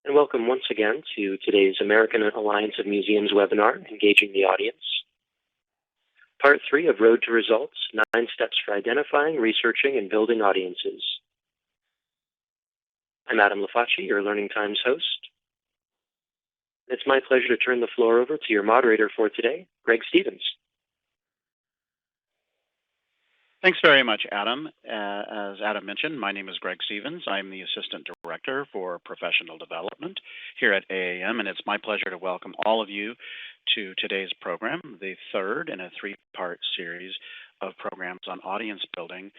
And welcome once again to today's American Alliance of Museums webinar, Engaging the Audience. Part 3 of Road to Results, 9 Steps for Identifying, Researching, and Building Audiences. I'm Adam Lafacci, your Learning Times host. It's my pleasure to turn the floor over to your moderator for today, Greg Stevens. Thanks very much, Adam. As Adam mentioned, my name is Greg Stevens. I'm the Assistant Director for Professional Development here at AAM, and it's my pleasure to welcome all of you to today's program, the third in a three-part series of programs on audience building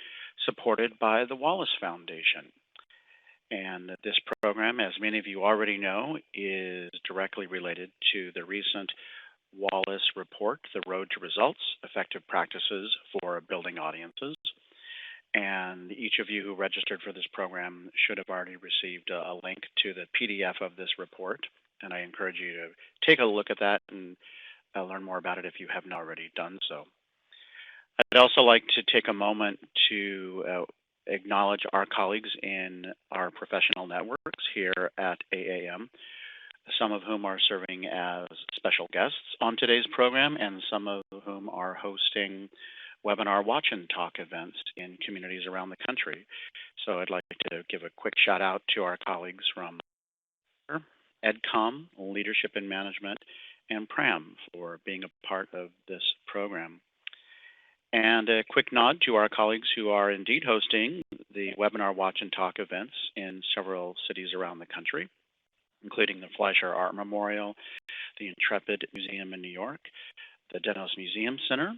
supported by the Wallace Foundation. And this program, as many of you already know, is directly related to the recent Wallace report, The Road to Results, Effective Practices for Building Audiences. And each of you who registered for this program should have already received a link to the PDF of this report. And I encourage you to take a look at that and learn more about it if you haven't already done so. I'd also like to take a moment to acknowledge our colleagues in our professional networks here at AAM, some of whom are serving as special guests on today's program, and some of whom are hosting webinar watch and talk events in communities around the country. So I'd like to give a quick shout out to our colleagues from EdCom, Leadership and Management, and PRAM for being a part of this program. And a quick nod to our colleagues who are indeed hosting the webinar watch and talk events in several cities around the country, including the Fleischer Art Memorial, the Intrepid Museum in New York, the Dennis Museum Center,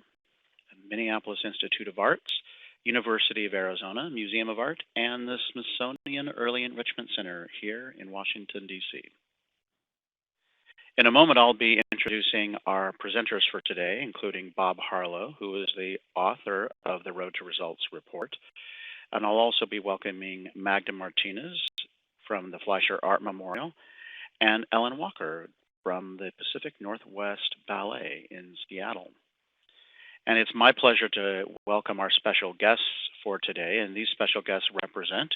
Minneapolis Institute of Arts, University of Arizona Museum of Art, and the Smithsonian Early Enrichment Center here in Washington, D.C. In a moment, I'll be introducing our presenters for today, including Bob Harlow, who is the author of the Road to Results report. And I'll also be welcoming Magda Martinez from the Fleischer Art Memorial, and Ellen Walker from the Pacific Northwest Ballet in Seattle. And it's my pleasure to welcome our special guests for today, and these special guests represent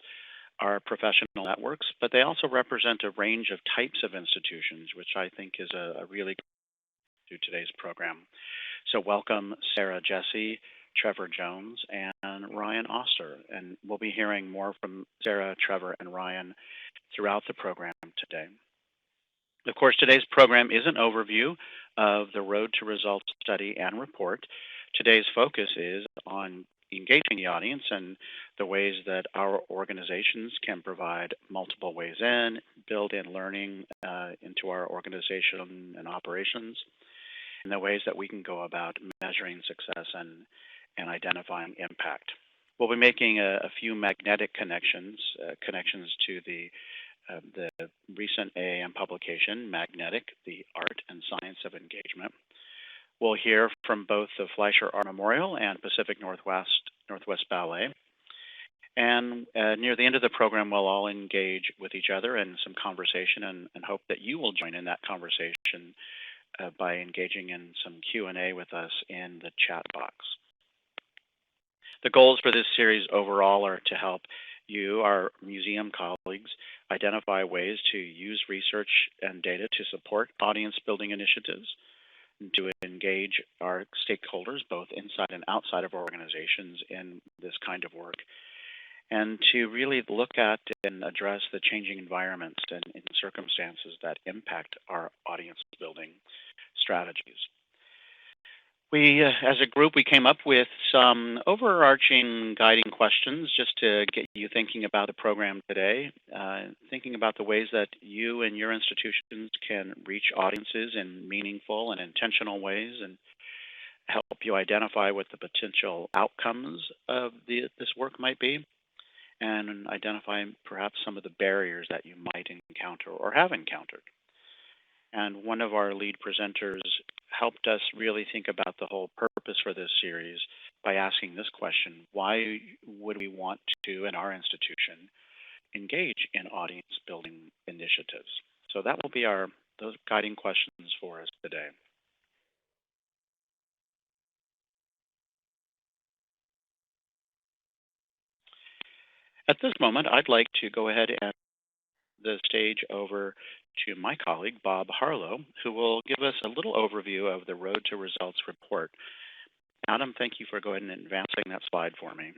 our professional networks, but they also represent a range of types of institutions, which I think is a really good to today's program. So welcome Sarah Jesse, Trevor Jones, and Ryan Oster, and we'll be hearing more from Sarah, Trevor, and Ryan throughout the program today. Of course, today's program is an overview of the Road to Results study and report. Today's focus is on engaging the audience and the ways that our organizations can provide multiple ways in, build in learning into our organization and operations, and the ways that we can go about measuring success and identifying impact. We'll be making a few magnetic connections to the recent AAM publication, Magnetic, the Art and Science of Engagement. We'll hear from both the Fleischer Art Memorial and Pacific Northwest Ballet. And near the end of the program, we'll all engage with each other in some conversation and hope that you will join in that conversation by engaging in some Q&A with us in the chat box. The goals for this series overall are to help you, our museum colleagues, identify ways to use research and data to support audience building initiatives, to engage our stakeholders, both inside and outside of organizations, in this kind of work, and to really look at and address the changing environments and circumstances that impact our audience building strategies. We, as a group, we came up with some overarching guiding questions just to get you thinking about the program today, thinking about the ways that you and your institutions can reach audiences in meaningful and intentional ways and help you identify what the potential outcomes of this work might be, and identify perhaps some of the barriers that you might encounter or have encountered. And one of our lead presenters helped us really think about the whole purpose for this series by asking this question: why would we want to, in our institution, engage in audience building initiatives? So that will be those guiding questions for us today. At this moment, I'd like to go ahead and the stage over to my colleague, Bob Harlow, who will give us a little overview of the Road to Results report. Adam, thank you for going and advancing that slide for me.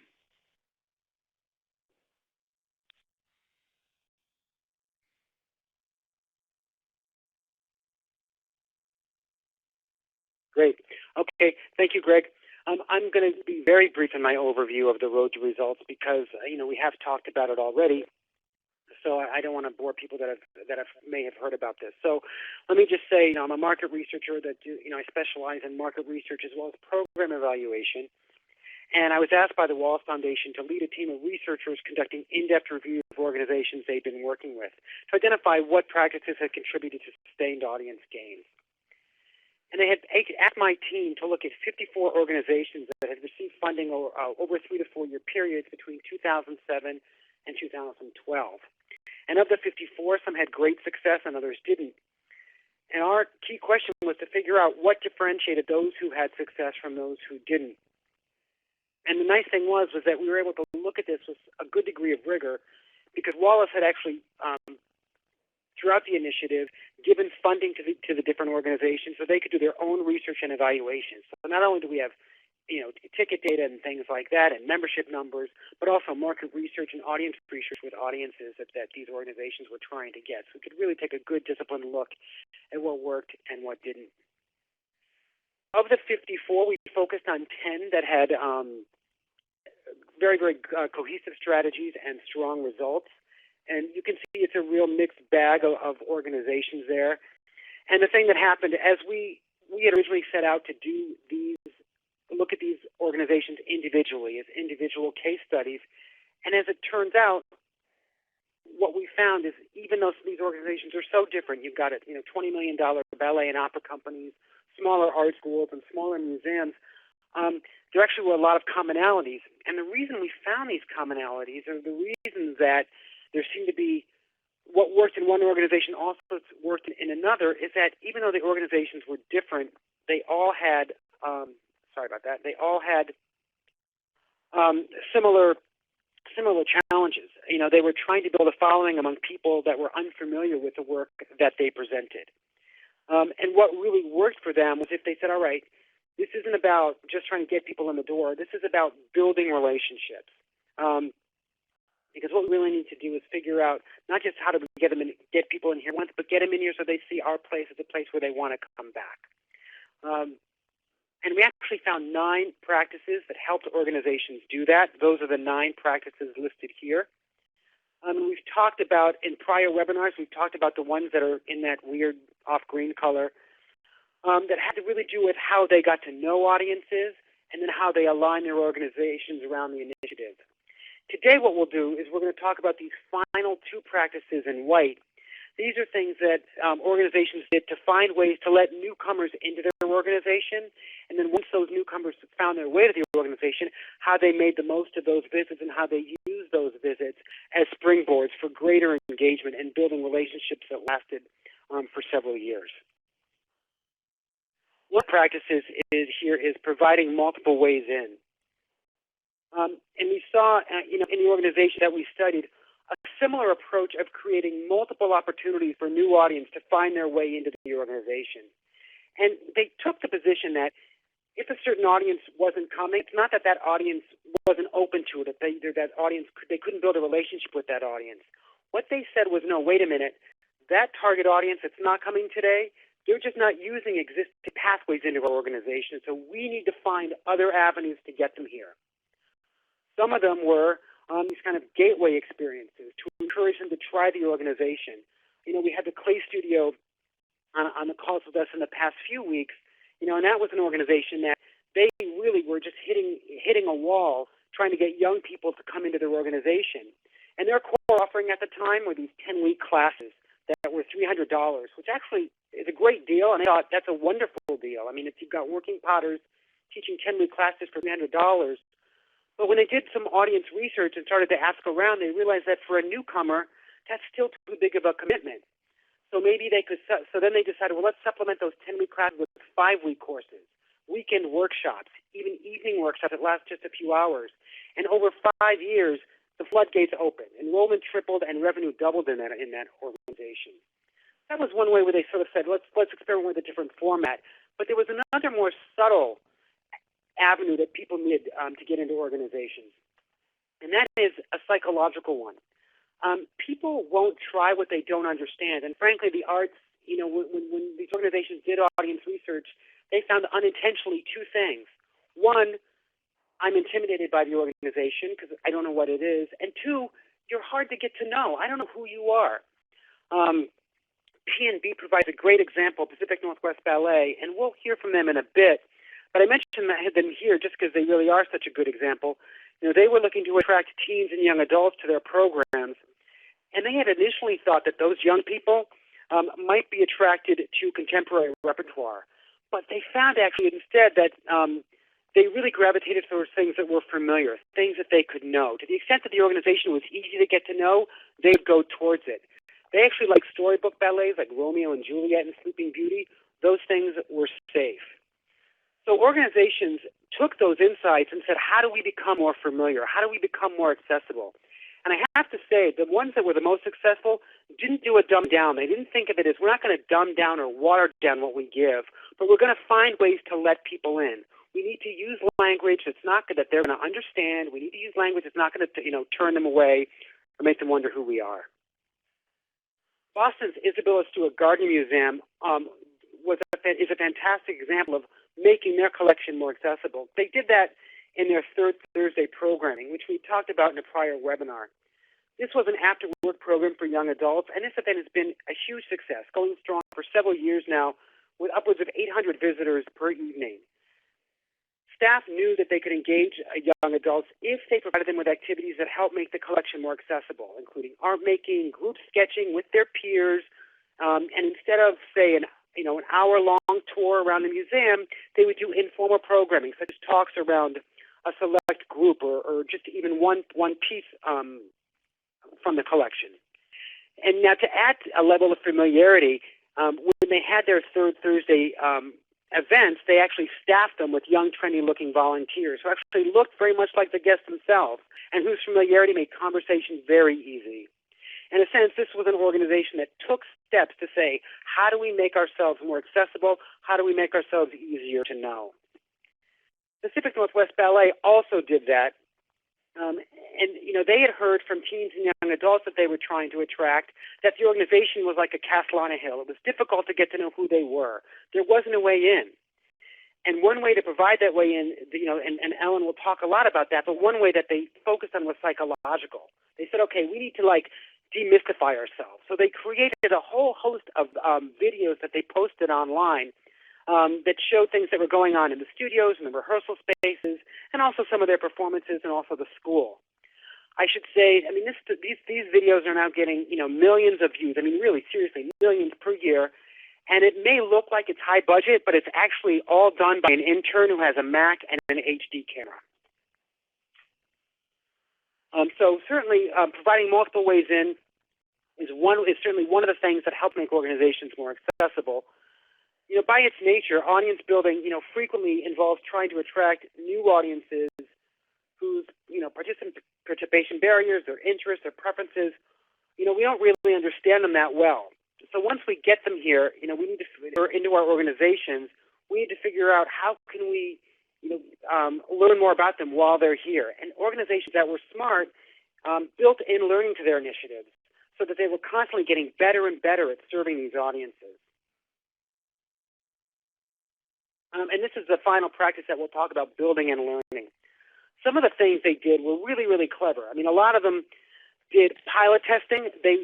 Great. Okay, thank you, Greg. I'm going to be very brief in my overview of the Road to Results because we have talked about it already. So I don't want to bore people that may have heard about this. So let me just say, I'm a market researcher that I specialize in market research as well as program evaluation. And I was asked by the Wallace Foundation to lead a team of researchers conducting in-depth review of organizations they've been working with to identify what practices have contributed to sustained audience gains. And they had asked my team to look at 54 organizations that had received funding over 3 to 4 year periods between 2007 and 2012. And of the 54, some had great success and others didn't. And our key question was to figure out what differentiated those who had success from those who didn't. And the nice thing was that we were able to look at this with a good degree of rigor because Wallace had actually, throughout the initiative, given funding to the different organizations so they could do their own research and evaluation. So not only do we have ticket data and things like that and membership numbers, but also market research and audience research with audiences that these organizations were trying to get. So we could really take a good disciplined look at what worked and what didn't. Of the 54, we focused on 10 that had very, very cohesive strategies and strong results. And you can see it's a real mixed bag of organizations there. And the thing that happened, as we had originally set out to do look at these organizations individually as individual case studies, and as it turns out, what we found is even though these organizations are so different, you've got $20 million ballet and opera companies, smaller art schools, and smaller museums, there actually were a lot of commonalities. And the reason we found these commonalities, or the reason that there seemed to be what worked in one organization also worked in another, is that even though the organizations were different, they all had they all had similar challenges. They were trying to build a following among people that were unfamiliar with the work that they presented. And what really worked for them was if they said, all right, this isn't about just trying to get people in the door. This is about building relationships. Because what we really need to do is figure out not just how do we get people in here once, but get them in here so they see our place as a place where they want to come back. And we actually found 9 practices that helped organizations do that. Those are the 9 practices listed here. We've talked about, in prior webinars, we've talked about the ones that are in that weird off-green color that had to really do with how they got to know audiences and then how they align their organizations around the initiative. Today what we'll do is we're going to talk about these final 2 practices in white. These are things that organizations did to find ways to let newcomers into their organization, and then once those newcomers found their way to the organization, how they made the most of those visits and how they used those visits as springboards for greater engagement and building relationships that lasted for several years. One practice is providing multiple ways in. And we saw, in the organization that we studied, a similar approach of creating multiple opportunities for new audience to find their way into the organization. And they took the position that if a certain audience wasn't coming, it's not that that audience wasn't open to it, they couldn't build a relationship with that audience. What they said was, no, wait a minute, that target audience that's not coming today, they're just not using existing pathways into our organization, so we need to find other avenues to get them here. Some of them were these kind of gateway experiences to encourage them to try the organization. We had the Clay Studio on the calls with us in the past few weeks, and that was an organization that they really were just hitting a wall trying to get young people to come into their organization. And their core offering at the time were these 10-week classes that were $300, which actually is a great deal, and they thought that's a wonderful deal. I mean, if you've got working potters teaching 10-week classes for $300, but when they did some audience research and started to ask around, they realized that for a newcomer, that's still too big of a commitment. So maybe they could. So then they decided, well, let's supplement those 10-week classes with 5-week courses, weekend workshops, even evening workshops that last just a few hours. And over 5 years, the floodgates opened. Enrollment tripled and revenue doubled in that organization. That was one way where they sort of said, let's experiment with a different format. But there was another more subtle avenue that people needed to get into organizations, and that is a psychological one. People won't try what they don't understand, and frankly, the arts, when these organizations did audience research, they found unintentionally two things. One, I'm intimidated by the organization because I don't know what it is, and two, you're hard to get to know. I don't know who you are. P&B provides a great example, Pacific Northwest Ballet, and we'll hear from them in a bit. But I mentioned them here just because they really are such a good example. They were looking to attract teens and young adults to their programs, and they had initially thought that those young people might be attracted to contemporary repertoire. But they found actually instead that they really gravitated towards things that were familiar, things that they could know. To the extent that the organization was easy to get to know, they'd go towards it. They actually liked storybook ballets like Romeo and Juliet and Sleeping Beauty. Those things were safe. So organizations took those insights and said, how do we become more familiar? How do we become more accessible? And I have to say, the ones that were the most successful didn't do a dumb down. They didn't think of it as, we're not going to dumb down or water down what we give, but we're going to find ways to let people in. We need to use language that's not good, that they're going to understand. We need to use language that's not going to, turn them away or make them wonder who we are. Boston's Isabella Stewart Gardner Museum is a fantastic example of making their collection more accessible. They did that in their Third Thursday programming, which we talked about in a prior webinar. This was an after-work program for young adults, and this event has been a huge success, going strong for several years now with upwards of 800 visitors per evening. Staff knew that they could engage young adults if they provided them with activities that help make the collection more accessible, including art making, group sketching with their peers, and instead of, say, an hour-long tour around the museum, they would do informal programming, such as talks around a select group or just even one piece from the collection. And now to add a level of familiarity, when they had their Third Thursday events, they actually staffed them with young, trendy-looking volunteers who actually looked very much like the guests themselves and whose familiarity made conversation very easy. In a sense, this was an organization that took steps to say, how do we make ourselves more accessible? How do we make ourselves easier to know? Pacific Northwest Ballet also did that. They had heard from teens and young adults that they were trying to attract that the organization was like a castle on a hill. It was difficult to get to know who they were. There wasn't a way in. And one way to provide that way in, and Ellen will talk a lot about that, but one way that they focused on was psychological. They said, okay, we need to demystify ourselves. So they created a whole host of videos that they posted online that showed things that were going on in the studios and the rehearsal spaces, and also some of their performances and also the school. I should say, these videos are now getting, millions of views. Really, seriously, millions per year. And it may look like it's high budget, but it's actually all done by an intern who has a Mac and an HD camera. So certainly, providing multiple ways in is certainly one of the things that help make organizations more accessible. By its nature, audience building, frequently involves trying to attract new audiences whose, participation barriers, their interests, their preferences, we don't really understand them that well. So once we get them here, we need to into our organizations. We need to figure out how can we, learn more about them while they're here. And organizations that were smart built in learning to their initiatives so that they were constantly getting better and better at serving these audiences. And this is the final practice that we'll talk about, building and learning. Some of the things they did were really, really clever. A lot of them did pilot testing. They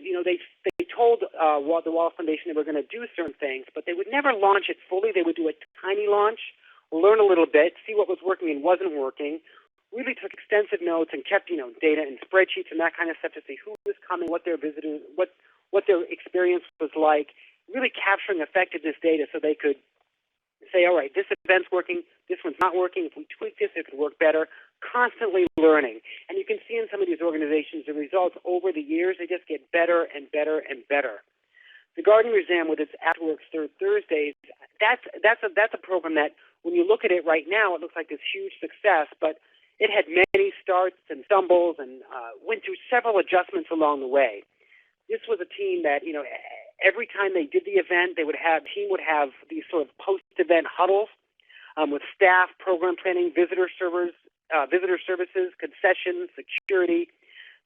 told the Wallace Foundation they were going to do certain things, but they would never launch it fully. They would do a tiny launch, learn a little bit, see what was working and wasn't working, really took extensive notes and kept, data and spreadsheets and that kind of stuff to see who was coming, what their visitors, what their experience was like, really capturing effectiveness data so they could say, all right, this event's working, this one's not working. If we tweak this, it could work better. Constantly learning. And you can see in some of these organizations, the results over the years, they just get better and better and better. The Gardner Museum with its Afterworks Third Thursdays, that's a program that when you look at it right now, it looks like this huge success, but It had many starts and stumbles and went through several adjustments along the way. This was a team that, every time they did the event, team would have these sort of post-event huddles with staff, program planning, visitor services, concessions, security.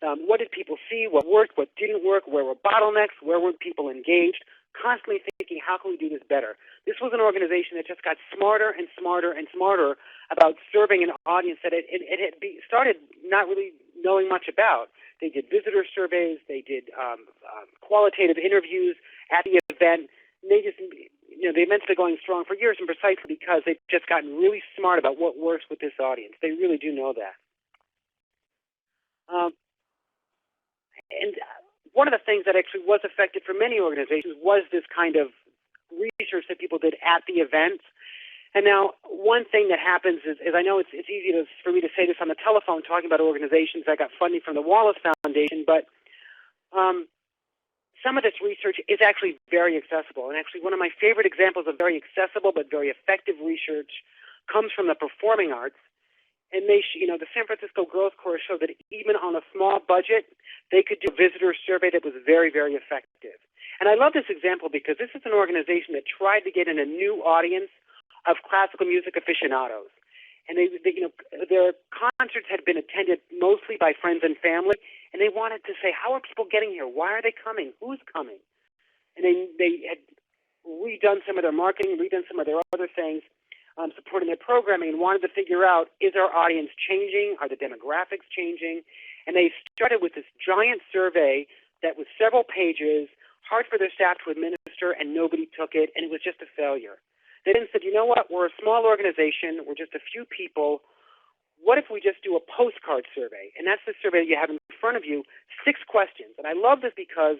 What did people see? What worked? What didn't work? Where were bottlenecks? Where were people engaged? Constantly thinking, how can we do this better? This was an organization that just got smarter and smarter and smarter about serving an audience that it had started not really knowing much about. They did visitor surveys. They did qualitative interviews at the event. And they just, the event's been going strong for years, and precisely because they've just gotten really smart about what works with this audience. They really do know that. And one of the things that actually was effective for many organizations was this kind of research that people did at the events. And now, one thing that happens is I know it's easy for me to say this on the telephone, talking about organizations that got funding from the Wallace Foundation, but some of this research is actually very accessible. And actually, one of my favorite examples of very accessible but very effective research comes from the performing arts. And the San Francisco Growth Corps showed that even on a small budget, they could do a visitor survey that was very, very effective. And I love this example because this is an organization that tried to get in a new audience of classical music aficionados. And their concerts had been attended mostly by friends and family, and they wanted to say, how are people getting here? Why are they coming? Who's coming? And they had redone some of their marketing, redone some of their other things, supporting their programming, and wanted to figure out, is our audience changing? Are the demographics changing? And they started with this giant survey that was several pages, hard for their staff to administer, and nobody took it, and it was just a failure. They then said, you know what, we're a small organization, we're just a few people. What if we just do a postcard survey? And that's the survey that you have in front of you, 6 questions. And I love this because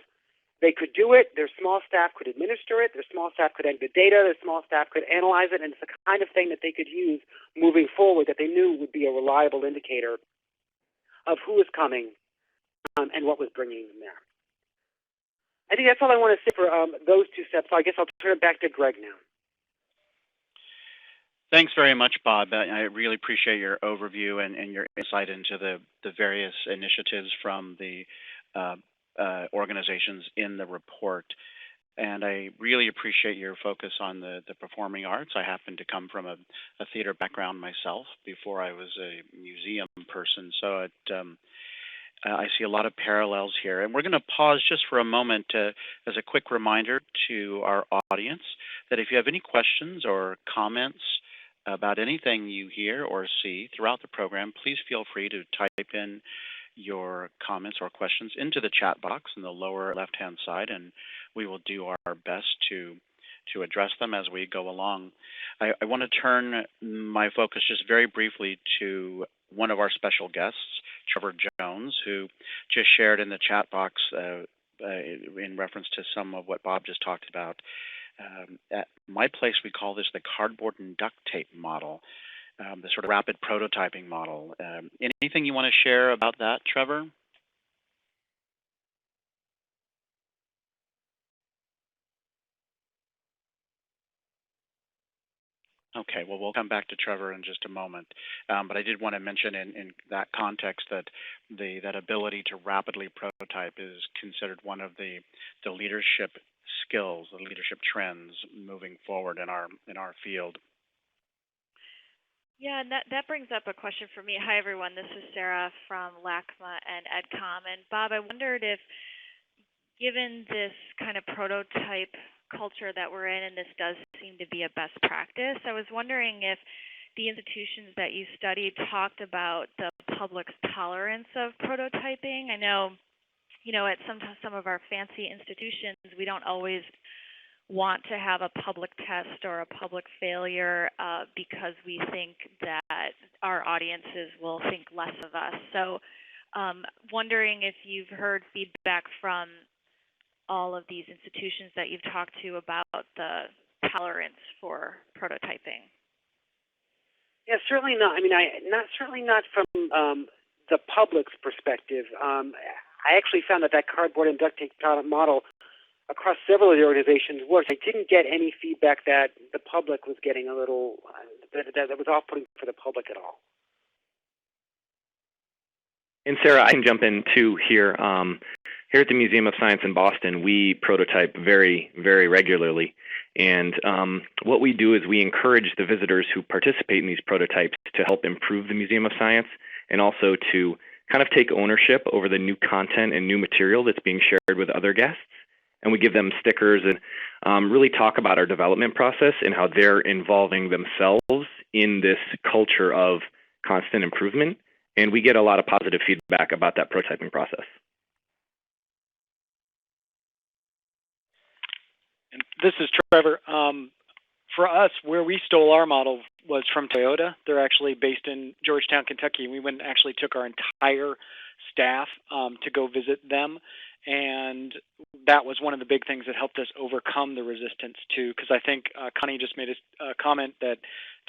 they could do it, their small staff could administer it, their small staff could enter the data, their small staff could analyze it, and it's the kind of thing that they could use moving forward that they knew would be a reliable indicator of who is coming and what was bringing them there. I think that's all I want to say for those 2 steps. So I guess I'll turn it back to Greg now. Thanks very much, Bob. I really appreciate your overview and your insight into the various initiatives from the organizations in the report. And I really appreciate your focus on the performing arts. I happen to come from a theater background myself before I was a museum person, so I see a lot of parallels here. And we're going to pause just for a moment as a quick reminder to our audience that if you have any questions or comments about anything you hear or see throughout the program, please feel free to type in your comments or questions into the chat box in the lower left-hand side, and we will do our best to address them as we go along. I want to turn my focus just very briefly to one of our special guests, Trevor Jones, who just shared in the chat box in reference to some of what Bob just talked about. At my place, we call this the cardboard and duct tape model, the sort of rapid prototyping model. Anything you want to share about that, Trevor? Okay, well, we'll come back to Trevor in just a moment. But I did want to mention in that context that that ability to rapidly prototype is considered one of the leadership skills, the leadership trends moving forward in our field. Yeah, and that brings up a question for me. Hi, everyone. This is Sarah from LACMA and EdCom. And Bob, I wondered if, given this kind of prototype culture that we're in, and this does seem to be a best practice, I was wondering if the institutions that you studied talked about the public's tolerance of prototyping. I know, at some of our fancy institutions, we don't always want to have a public test or a public failure because we think that our audiences will think less of us. So wondering if you've heard feedback from all of these institutions that you've talked to about the tolerance for prototyping. Yeah, certainly not. I mean, certainly not from the public's perspective. I actually found that cardboard and duct tape model across several of the organizations worked. I didn't get any feedback that the public was getting a little that was off-putting for the public at all. And Sarah, I can jump in too here. Here at the Museum of Science in Boston, we prototype very, very regularly. And what we do is we encourage the visitors who participate in these prototypes to help improve the Museum of Science and also to kind of take ownership over the new content and new material that's being shared with other guests. And we give them stickers and really talk about our development process and how they're involving themselves in this culture of constant improvement. And we get a lot of positive feedback about that prototyping process. And this is Trevor. For us, where we stole our model was from Toyota. They're actually based in Georgetown, Kentucky. We went and actually took our entire staff to go visit them. And that was one of the big things that helped us overcome the resistance to, because I think Connie just made a comment that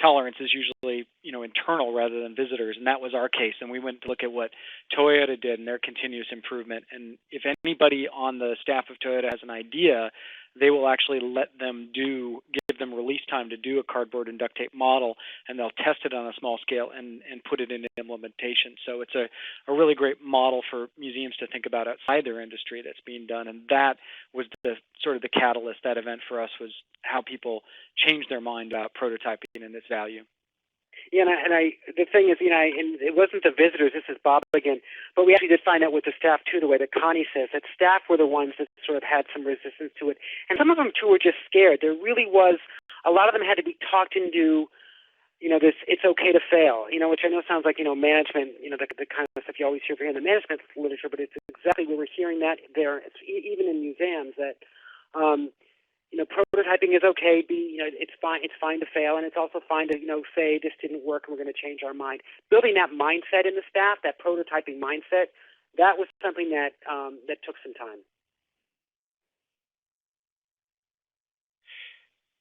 tolerance is usually, internal rather than visitors, and that was our case. And we went to look at what Toyota did and their continuous improvement. And if anybody on the staff of Toyota has an idea, they will actually let them give them release time to do a cardboard and duct tape model, and they'll test it on a small scale and put it into implementation. So it's a really great model for museums to think about outside their industry that's being done. And that was the sort of the catalyst. That event for us was how people changed their mind about prototyping and its value. Yeah, the thing is, and it wasn't the visitors, this is Bob again, but we actually did find out with the staff, too, the way that Connie says, that staff were the ones that sort of had some resistance to it. And some of them, too, were just scared. There really was, a lot of them had to be talked into, this it's okay to fail, which I know sounds like, management, the kind of stuff you always hear from the management literature, but it's exactly where we're hearing that there, even in museums, that, prototyping is okay. It's fine. It's fine to fail, and it's also fine to, say this didn't work and we're going to change our mind. Building that mindset in the staff, that prototyping mindset, that was something that that took some time.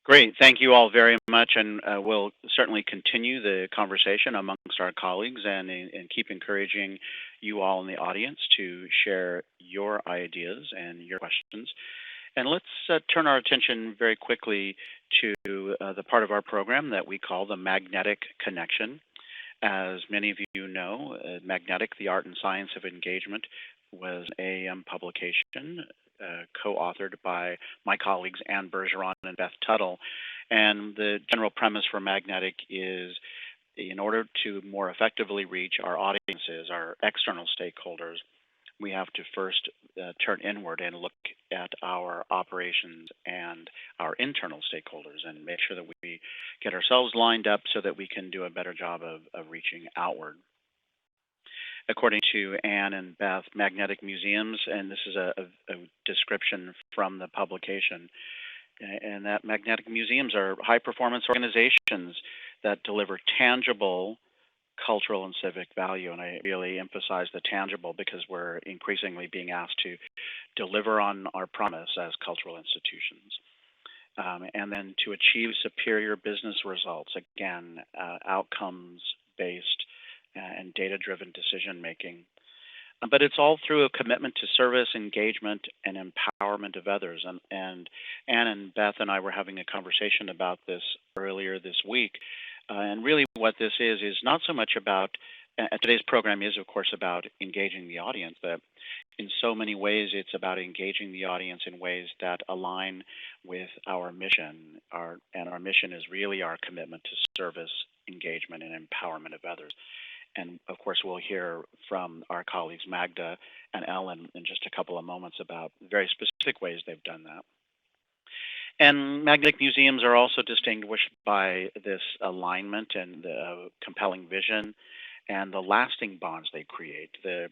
Great. Thank you all very much, and we'll certainly continue the conversation amongst our colleagues and keep encouraging you all in the audience to share your ideas and your questions. And let's turn our attention very quickly to the part of our program that we call the Magnetic Connection. As many of you know, Magnetic, the Art and Science of Engagement, was an AAM publication co-authored by my colleagues Ann Bergeron and Beth Tuttle. And the general premise for Magnetic is, in order to more effectively reach our audiences, our external stakeholders, we have to first turn inward and look at our operations and our internal stakeholders and make sure that we get ourselves lined up so that we can do a better job of reaching outward. According to Anne and Beth, magnetic museums, and this is a description from the publication, and that magnetic museums are high-performance organizations that deliver tangible cultural and civic value, and I really emphasize the tangible because we're increasingly being asked to deliver on our promise as cultural institutions. And then to achieve superior business results, again, outcomes-based and data-driven decision-making. But it's all through a commitment to service, engagement, and empowerment of others. And Anne and Beth and I were having a conversation about this earlier this week. And really what this is not so much about, today's program is, of course, about engaging the audience, but in so many ways it's about engaging the audience in ways that align with our mission. And our mission is really our commitment to service, engagement, and empowerment of others. And, of course, we'll hear from our colleagues Magda and Ellen in just a couple of moments about very specific ways they've done that. And magnetic museums are also distinguished by this alignment and the compelling vision and the lasting bonds they create, the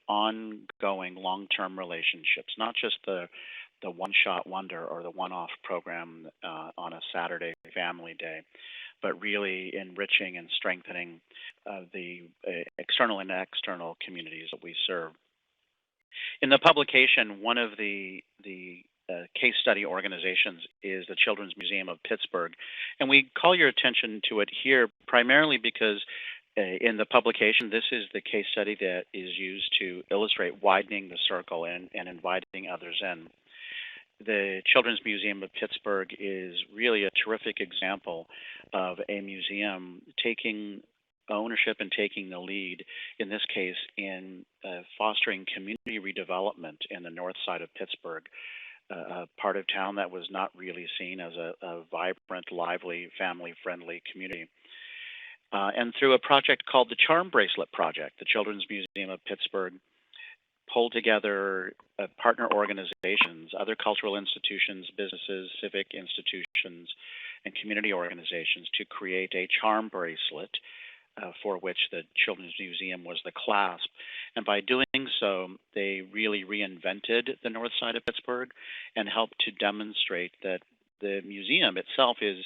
ongoing long-term relationships, not just the one-shot wonder or the one-off program on a Saturday family day, but really enriching and strengthening the external and external communities that we serve. In the publication, one of the case study organizations is the Children's Museum of Pittsburgh. And we call your attention to it here primarily because in the publication, this is the case study that is used to illustrate widening the circle and inviting others in. The Children's Museum of Pittsburgh is really a terrific example of a museum taking ownership and taking the lead, in this case, in fostering community redevelopment in the north side of Pittsburgh, a part of town that was not really seen as a vibrant, lively, family-friendly community. And through a project called the Charm Bracelet Project, the Children's Museum of Pittsburgh pulled together partner organizations, other cultural institutions, businesses, civic institutions, and community organizations to create a charm bracelet for which the Children's Museum was the clasp. And by doing so, they really reinvented the north side of Pittsburgh and helped to demonstrate that the museum itself is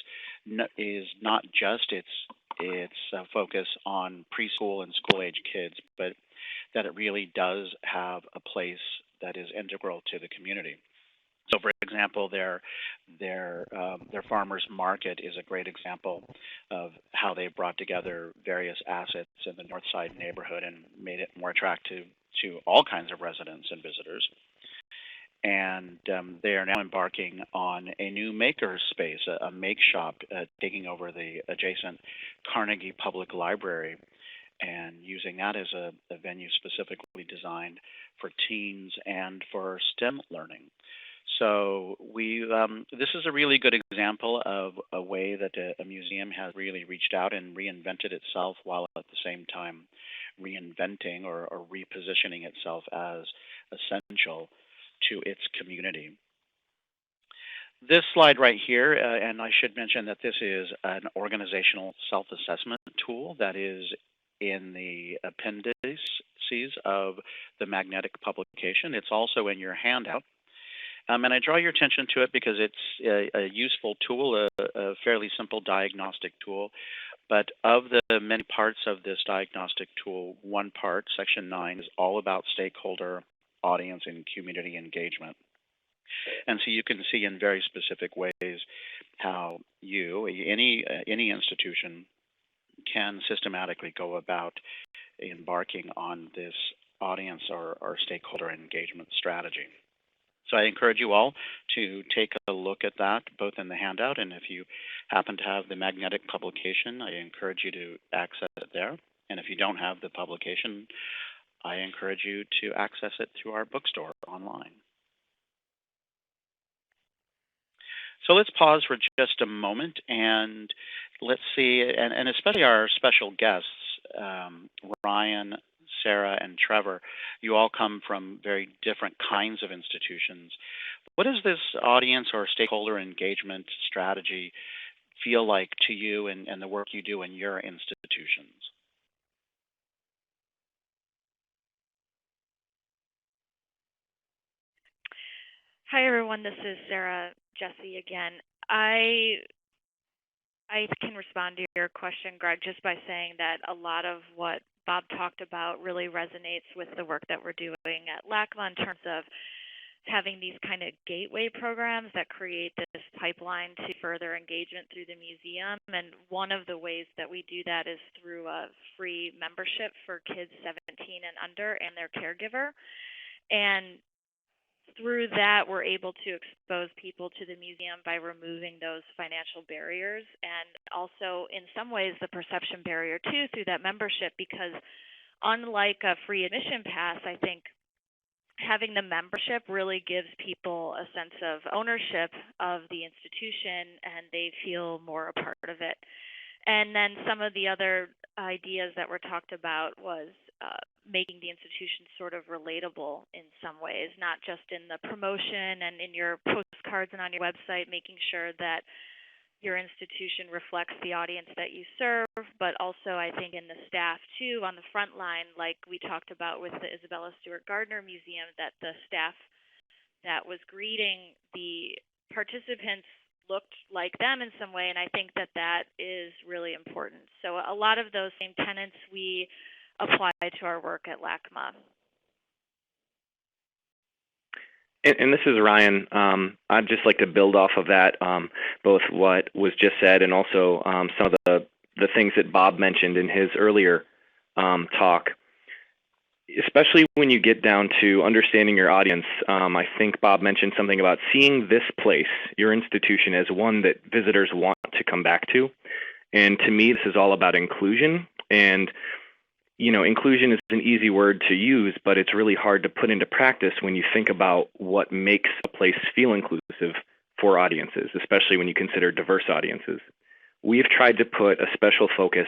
not just its focus on preschool and school-age kids, but that it really does have a place that is integral to the community. So, for example, their farmers market is a great example of how they brought together various assets in the North Side neighborhood and made it more attractive to all kinds of residents and visitors. And they are now embarking on a new maker space, a make shop, taking over the adjacent Carnegie Public Library and using that as a venue specifically designed for teens and for STEM learning. So this is a really good example of a way that a museum has really reached out and reinvented itself while at the same time reinventing or repositioning itself as essential to its community. This slide right here, and I should mention that this is an organizational self-assessment tool that is in the appendices of the magnetic publication. It's also in your handout. And I draw your attention to it because it's a useful tool, a fairly simple diagnostic tool. But of the many parts of this diagnostic tool, one part, section 9, is all about stakeholder, audience, and community engagement. And so you can see in very specific ways how any institution, can systematically go about embarking on this audience or stakeholder engagement strategy. So I encourage you all to take a look at that, both in the handout, and if you happen to have the magnetic publication, I encourage you to access it there. And if you don't have the publication, I encourage you to access it through our bookstore online. So let's pause for just a moment and let's see, and especially our special guests, Ryan, Sarah, and Trevor, you all come from very different kinds of institutions. What does this audience or stakeholder engagement strategy feel like to you and the work you do in your institutions? Hi, everyone. This is Sarah Jesse again. I can respond to your question, Greg, just by saying that a lot of what Bob talked about really resonates with the work that we're doing at LACMA in terms of having these kind of gateway programs that create this pipeline to further engagement through the museum. And one of the ways that we do that is through a free membership for kids 17 and under and their caregiver. And through that, we're able to expose people to the museum by removing those financial barriers and also, in some ways, the perception barrier, too, through that membership, because unlike a free admission pass, I think having the membership really gives people a sense of ownership of the institution and they feel more a part of it. And then some of the other ideas that were talked about was making the institution sort of relatable in some ways, not just in the promotion and in your postcards and on your website, making sure that your institution reflects the audience that you serve, but also I think in the staff too, on the front line, like we talked about with the Isabella Stewart Gardner Museum, that the staff that was greeting the participants looked like them in some way, and I think that that is really important. So a lot of those same tenets we apply to our work at LACMA. And this is Ryan. I'd just like to build off of that, both what was just said and also some of the things that Bob mentioned in his earlier talk. Especially when you get down to understanding your audience, I think Bob mentioned something about seeing this place, your institution, as one that visitors want to come back to. And to me, this is all about inclusion And inclusion is an easy word to use, but it's really hard to put into practice when you think about what makes a place feel inclusive for audiences, especially when you consider diverse audiences. We've tried to put a special focus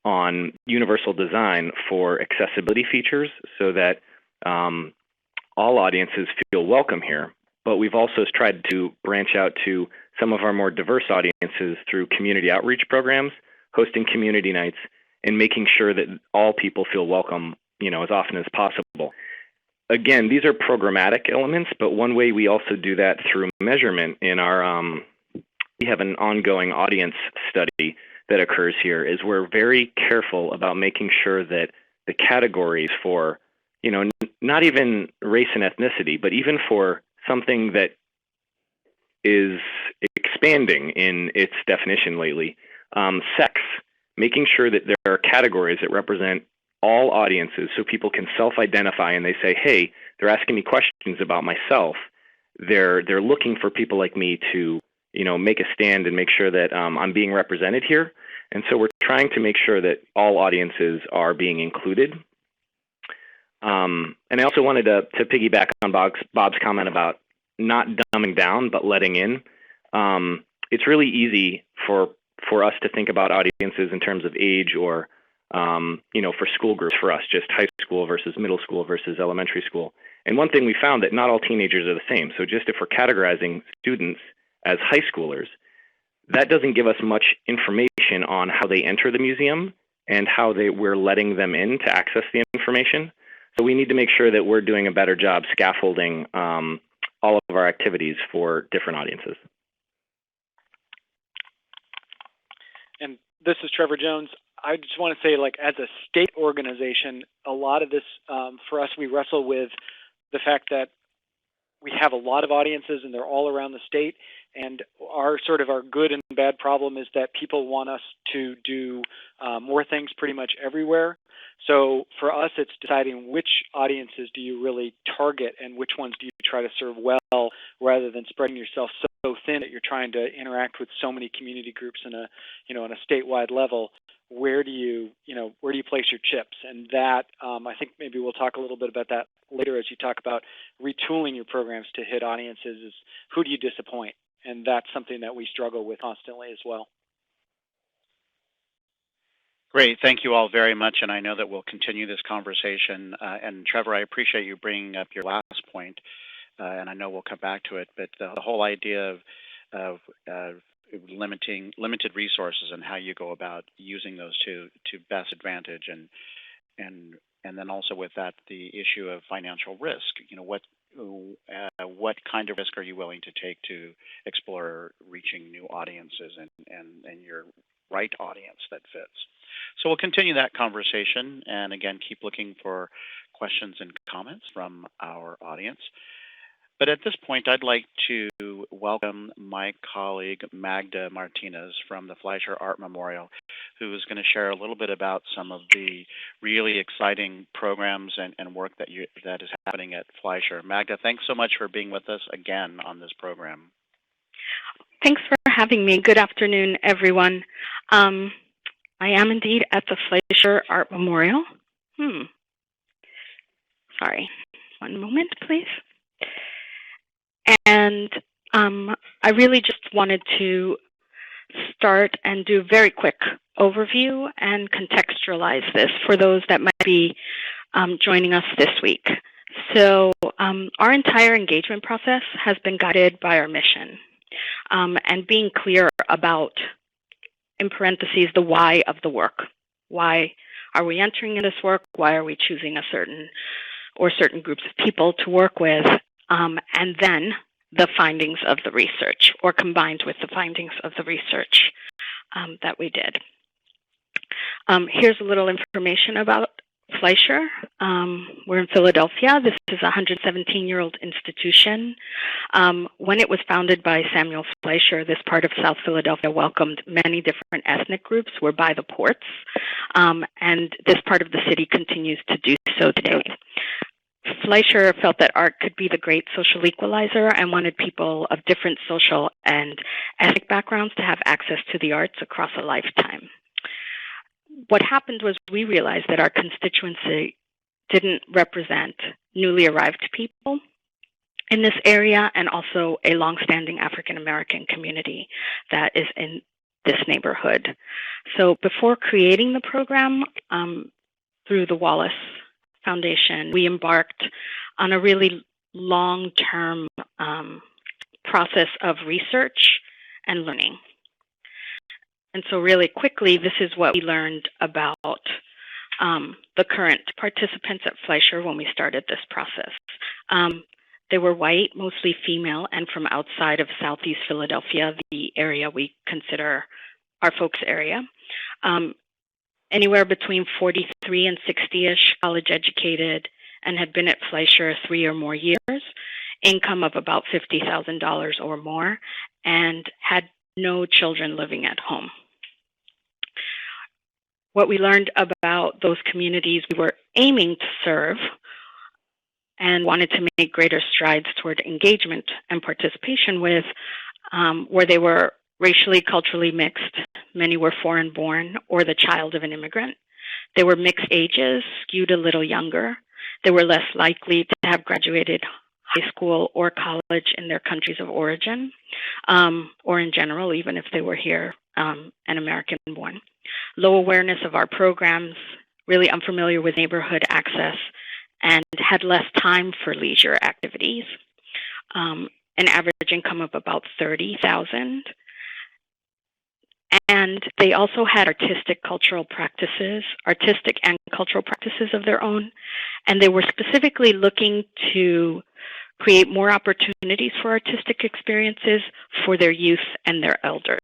on universal design for accessibility features so that all audiences feel welcome here. But we've also tried to branch out to some of our more diverse audiences through community outreach programs, hosting community nights, and making sure that all people feel welcome, as often as possible. Again, these are programmatic elements, but one way we also do that through measurement in our, we have an ongoing audience study that occurs here, is we're very careful about making sure that the categories for, not even race and ethnicity, but even for something that is expanding in its definition lately, sex, making sure that there are categories that represent all audiences so people can self-identify and they say, hey, they're asking me questions about myself. They're looking for people like me to, make a stand and make sure that I'm being represented here. And so we're trying to make sure that all audiences are being included. And I also wanted to piggyback on Bob's comment about not dumbing down, but letting in. It's really easy for us to think about audiences in terms of age or, for school groups for us, just high school versus middle school versus elementary school. And one thing we found that not all teenagers are the same. So just if we're categorizing students as high schoolers, that doesn't give us much information on how they enter the museum and how we're letting them in to access the information. So we need to make sure that we're doing a better job scaffolding all of our activities for different audiences. And this is Trevor Jones. I just want to say, as a state organization, a lot of this, for us, we wrestle with the fact that we have a lot of audiences and they're all around the state. And our good and bad problem is that people want us to do more things pretty much everywhere. So for us, it's deciding which audiences do you really target and which ones do you try to serve well, rather than spreading yourself so thin that you're trying to interact with so many community groups on a statewide level. Where do you place your chips? And that, I think maybe we'll talk a little bit about that later as you talk about retooling your programs to hit audiences. Is who do you disappoint? And that's something that we struggle with constantly as well. Great. Thank you all very much. And I know that we'll continue this conversation. And Trevor, I appreciate you bringing up your last point. And I know we'll come back to it. But the whole idea of limited resources and how you go about using those to best advantage, and then also with that the issue of financial risk. What kind of risk are you willing to take to explore reaching new audiences and your right audience that fits? So we'll continue that conversation, and again, keep looking for questions and comments from our audience. But at this point, I'd like to welcome my colleague, Magda Martinez from the Fleischer Art Memorial, who is going to share a little bit about some of the really exciting programs and work that is happening at Fleischer. Magda, thanks so much for being with us again on this program. Thanks for having me. Good afternoon, everyone. I am indeed at the Fleischer Art Memorial. Sorry, one moment, please. And I really just wanted to start and do a very quick overview and contextualize this for those that might be joining us this week. So our entire engagement process has been guided by our mission and being clear about, in parentheses, the why of the work. Why are we entering in this work? Why are we choosing a certain groups of people to work with? And then the findings of the research, or combined with the findings of the research that we did. Here's a little information about Fleischer. We're in Philadelphia. This is a 117-year-old institution. When it was founded by Samuel Fleischer, this part of South Philadelphia welcomed many different ethnic groups. We're by the ports, and this part of the city continues to do so today. Fleischer felt that art could be the great social equalizer and wanted people of different social and ethnic backgrounds to have access to the arts across a lifetime. what happened was we realized that our constituency didn't represent newly arrived people in this area and also a longstanding African American community that is in this neighborhood. So before creating the program through the Wallace Foundation, we embarked on a really long-term process of research and learning. And so really quickly, this is what we learned about the current participants at Fleischer when we started this process. They were white, mostly female, and from outside of Southeast Philadelphia, the area we consider our folks' area. Anywhere between 43 and 60-ish, college educated, and had been at Fleischer 3 or more years, income of about $50,000 or more, and had no children living at home. What we learned about those communities we were aiming to serve and wanted to make greater strides toward engagement and participation with, where they were racially, culturally mixed. Many were foreign born or the child of an immigrant. They were mixed ages, skewed a little younger. They were less likely to have graduated high school or college in their countries of origin, or in general, even if they were here and American born. Low awareness of our programs, really unfamiliar with neighborhood access, and had less time for leisure activities. An average income of about $30,000. And they also had artistic and cultural practices of their own. And they were specifically looking to create more opportunities for artistic experiences for their youth and their elders.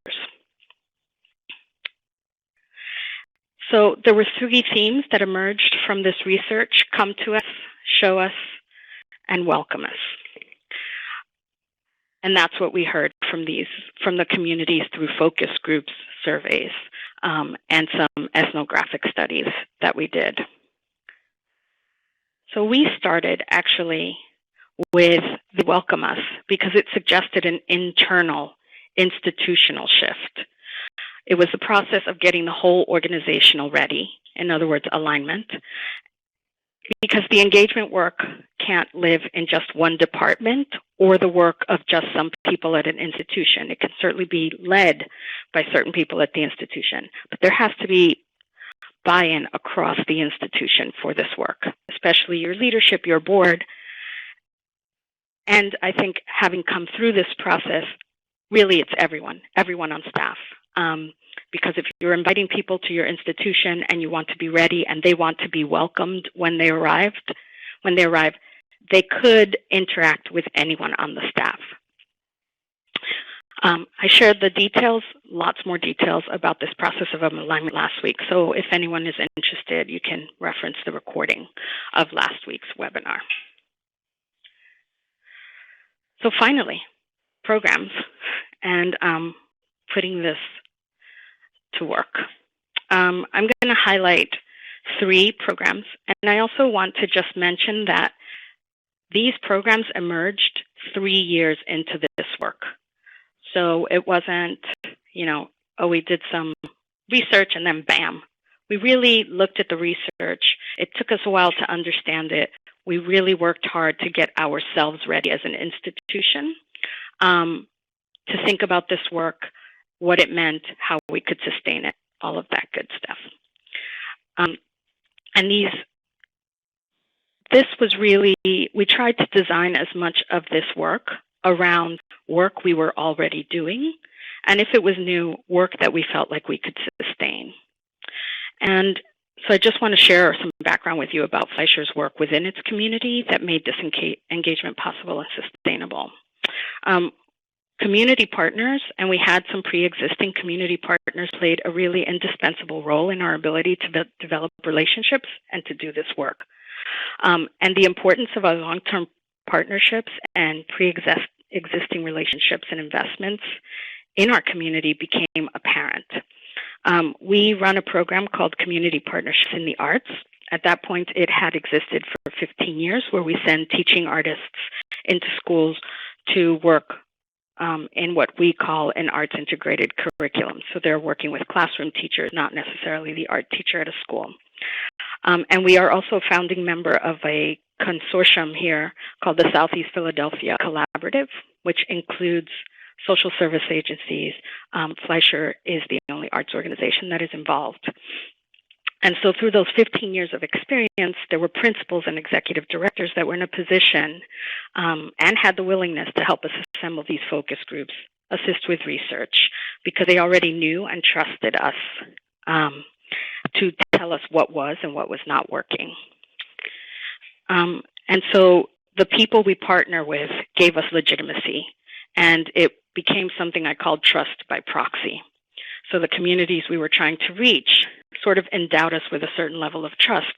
So there were 3 themes that emerged from this research: come to us, show us, and welcome us. And that's what we heard from the communities through focus groups, surveys, and some ethnographic studies that we did. So we started actually with the welcome us because it suggested an internal institutional shift. It was the process of getting the whole organizational ready, in other words, alignment, because the engagement work can't live in just one department or the work of just some people at an institution. It can certainly be led by certain people at the institution, but there has to be buy-in across the institution for this work, especially your leadership, your board. And I think having come through this process, really it's everyone on staff. Because if you're inviting people to your institution and you want to be ready and they want to be welcomed when they arrive, they could interact with anyone on the staff. I shared the details, lots more details about this process of alignment last week. So if anyone is interested, you can reference the recording of last week's webinar. So finally, programs and putting this to work. I'm going to highlight 3 programs, and I also want to just mention that these programs emerged 3 years into this work. So it wasn't, we did some research and then bam. We really looked at the research. It took us a while to understand it. We really worked hard to get ourselves ready as an institution to think about this work, what it meant, how we could sustain it, all of that good stuff. This was really, we tried to design as much of this work around work we were already doing, and if it was new, work that we felt like we could sustain. And so I just want to share some background with you about Fleischer's work within its community that made this engagement possible and sustainable. Community partners, and we had some pre-existing community partners, played a really indispensable role in our ability to develop relationships and to do this work. And the importance of our long-term partnerships and pre-existing relationships and investments in our community became apparent. We run a program called Community Partnerships in the Arts. At that point, it had existed for 15 years, where we send teaching artists into schools to work in what we call an arts integrated curriculum. So they're working with classroom teachers, not necessarily the art teacher at a school. And we are also a founding member of a consortium here called the Southeast Philadelphia Collaborative, which includes social service agencies. Fleischer is the only arts organization that is involved. And so through those 15 years of experience, there were principals and executive directors that were in a position and had the willingness to help us assemble these focus groups, assist with research, because they already knew and trusted us to tell us what was and what was not working. And so the people we partner with gave us legitimacy, and it became something I called trust by proxy. So the communities we were trying to reach sort of endowed us with a certain level of trust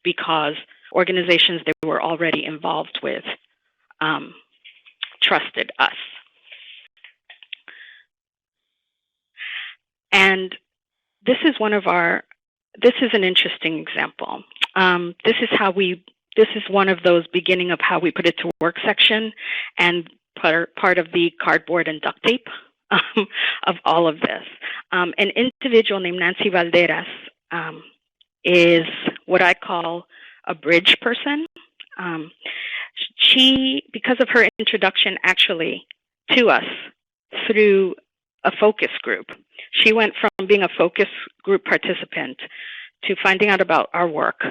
because organizations they were already involved with trusted us. And this is an interesting example. This is one of those beginning of how we put it to work section and part of the cardboard and duct tape of all of this. An individual named Nancy Valderas is what I call a bridge person. She, because of her introduction actually to us through a focus group, she went from being a focus group participant to finding out about our work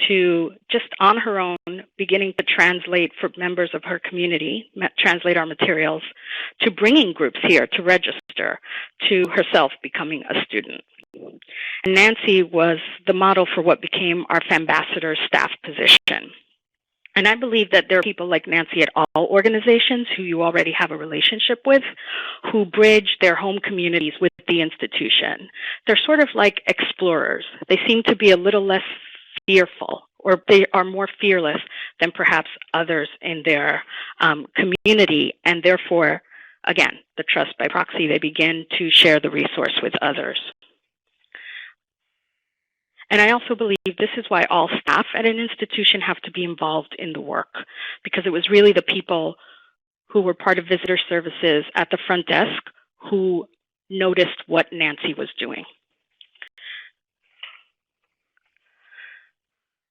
to just on her own beginning to translate for members of her community, translate our materials, to bringing groups here to register, to herself becoming a student. And Nancy was the model for what became our Fambassador staff position. And I believe that there are people like Nancy at all organizations who you already have a relationship with, who bridge their home communities with the institution. They're sort of like explorers. They seem to be a little less fearful, or they are more fearless than perhaps others in their community, and therefore, again, the trust by proxy, they begin to share the resource with others. And I also believe this is why all staff at an institution have to be involved in the work, because it was really the people who were part of visitor services at the front desk who noticed what Nancy was doing.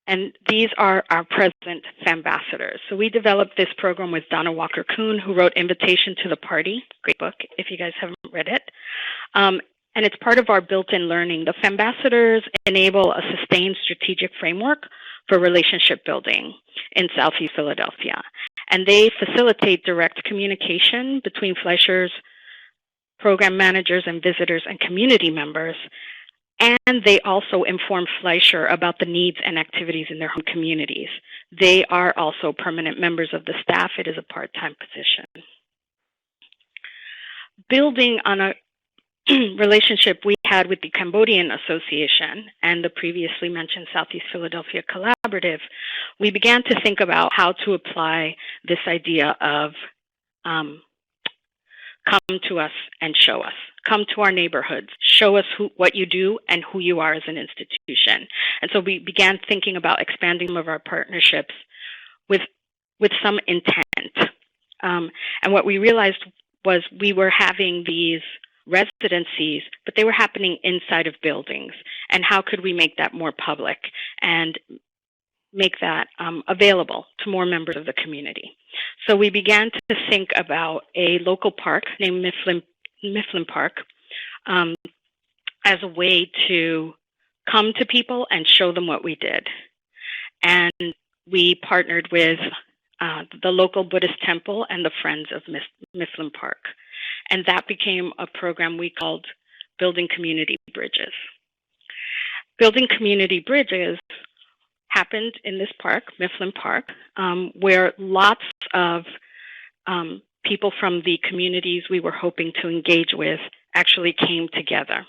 And these are our present Fambassadors. So we developed this program with Donna Walker-Kuhn, who wrote Invitation to the Party. Great book, if you guys haven't read it. And it's part of our built-in learning. The Fambassadors enable a sustained strategic framework for relationship building in Southeast Philadelphia. And they facilitate direct communication between Fleischer's program managers and visitors and community members. And they also inform Fleischer about the needs and activities in their home communities. They are also permanent members of the staff. It is a part-time position. Building on a relationship we had with the Cambodian Association and the previously mentioned Southeast Philadelphia Collaborative, we began to think about how to apply this idea of come to us and show us. Come to our neighborhoods, show us what you do and who you are as an institution. And so we began thinking about expanding some of our partnerships with some intent. And what we realized was we were having these residencies, but they were happening inside of buildings. And how could we make that more public and make that available to more members of the community? So we began to think about a local park named Mifflin Park as a way to come to people and show them what we did. And we partnered with the local Buddhist temple and the Friends of Mifflin Park. And that became a program we called Building Community Bridges. Building Community Bridges happened in this park, Mifflin Park, where lots of people from the communities we were hoping to engage with actually came together.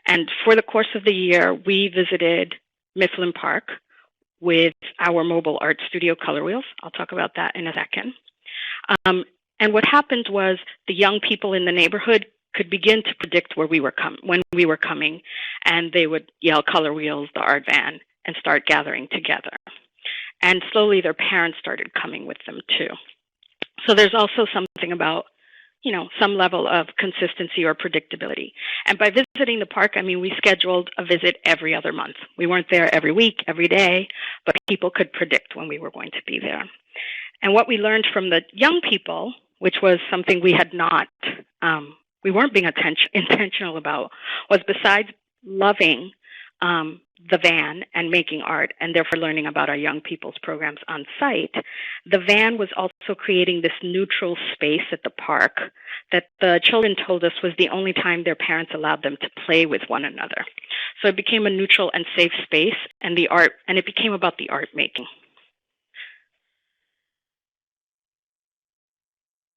And for the course of the year, we visited Mifflin Park with our mobile art studio, Color Wheels. I'll talk about that in a second. And what happened was the young people in the neighborhood could begin to predict where we were when we were coming, and they would yell Color Wheels, the art van, and start gathering together. And slowly their parents started coming with them too. So there's also something about some level of consistency or predictability. And by visiting the park, I mean, we scheduled a visit every other month. We weren't there every week, every day, but people could predict when we were going to be there. And what we learned from the young people, which was something we had not, we weren't being intentional about, was besides loving the van and making art, and therefore learning about our young people's programs on site, the van was also creating this neutral space at the park that the children told us was the only time their parents allowed them to play with one another. So it became a neutral and safe space, and it became about the art making.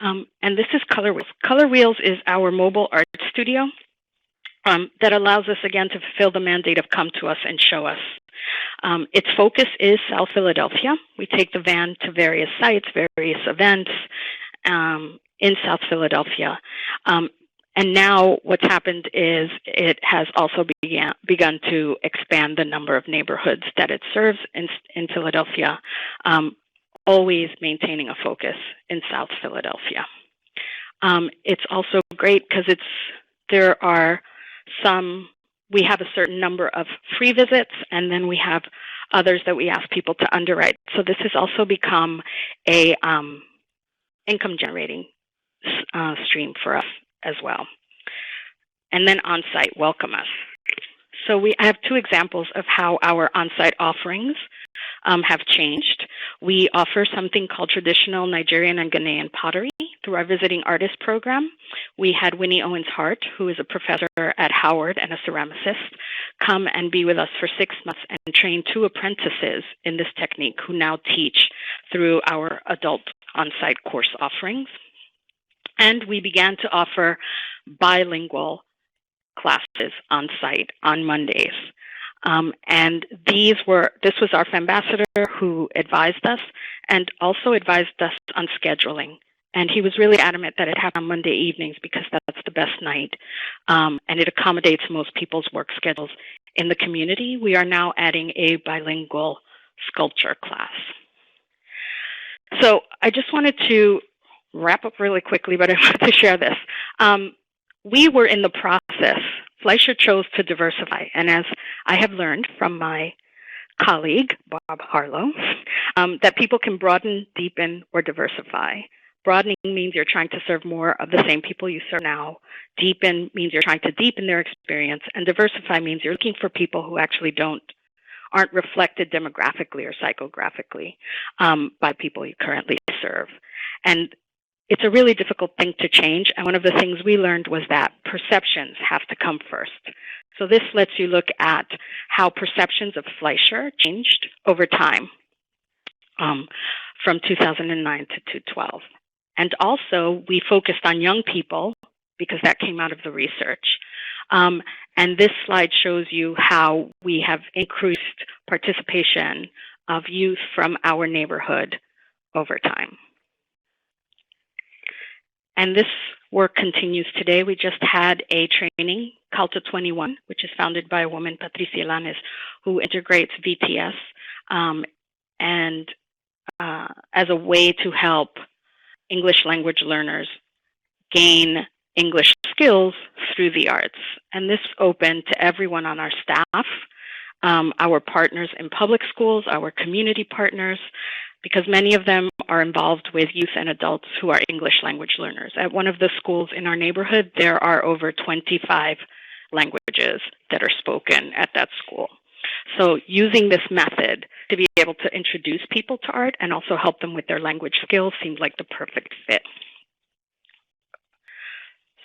And this is Color Wheels. Color Wheels is our mobile art studio that allows us, again, to fulfill the mandate of come to us and show us. Its focus is South Philadelphia. We take the van to various sites, various events in South Philadelphia. And now what's happened is it has also begun to expand the number of neighborhoods that it serves in Philadelphia, always maintaining a focus in South Philadelphia. It's also great because we have a certain number of free visits, and then we have others that we ask people to underwrite. So this has also become a income generating stream for us as well. And then on-site, welcome us. So I have two examples of how our on-site offerings have changed. We offer something called traditional Nigerian and Ghanaian pottery through our visiting artist program. We had Winnie Owens-Hart, who is a professor at Howard and a ceramicist, come and be with us for 6 months and train 2 apprentices in this technique who now teach through our adult on-site course offerings. And we began to offer bilingual classes on site on Mondays. And this was our ambassador who advised us and also advised us on scheduling. And he was really adamant that it happened on Monday evenings because that's the best night. And it accommodates most people's work schedules in the community. We are now adding a bilingual sculpture class. So I just wanted to wrap up really quickly, but I wanted to share this. We were in the process. Fleischer chose to diversify. And as I have learned from my colleague, Bob Harlow, that people can broaden, deepen, or diversify. Broadening means you're trying to serve more of the same people you serve now. Deepen means you're trying to deepen their experience. And diversify means you're looking for people who actually aren't reflected demographically or psychographically by people you currently serve. And it's a really difficult thing to change. And one of the things we learned was that perceptions have to come first. So this lets you look at how perceptions of Fleischer changed over time from 2009 to 2012. And also, we focused on young people because that came out of the research. And this slide shows you how we have increased participation of youth from our neighborhood over time. And this work continues today. We just had a training, Calta 21, which is founded by a woman, Patricia Lanes, who integrates VTS as a way to help English language learners gain English skills through the arts. And this open to everyone on our staff, our partners in public schools, our community partners, because many of them are involved with youth and adults who are English language learners. At one of the schools in our neighborhood, there are over 25 languages that are spoken at that school. So using this method to be able to introduce people to art and also help them with their language skills seemed like the perfect fit.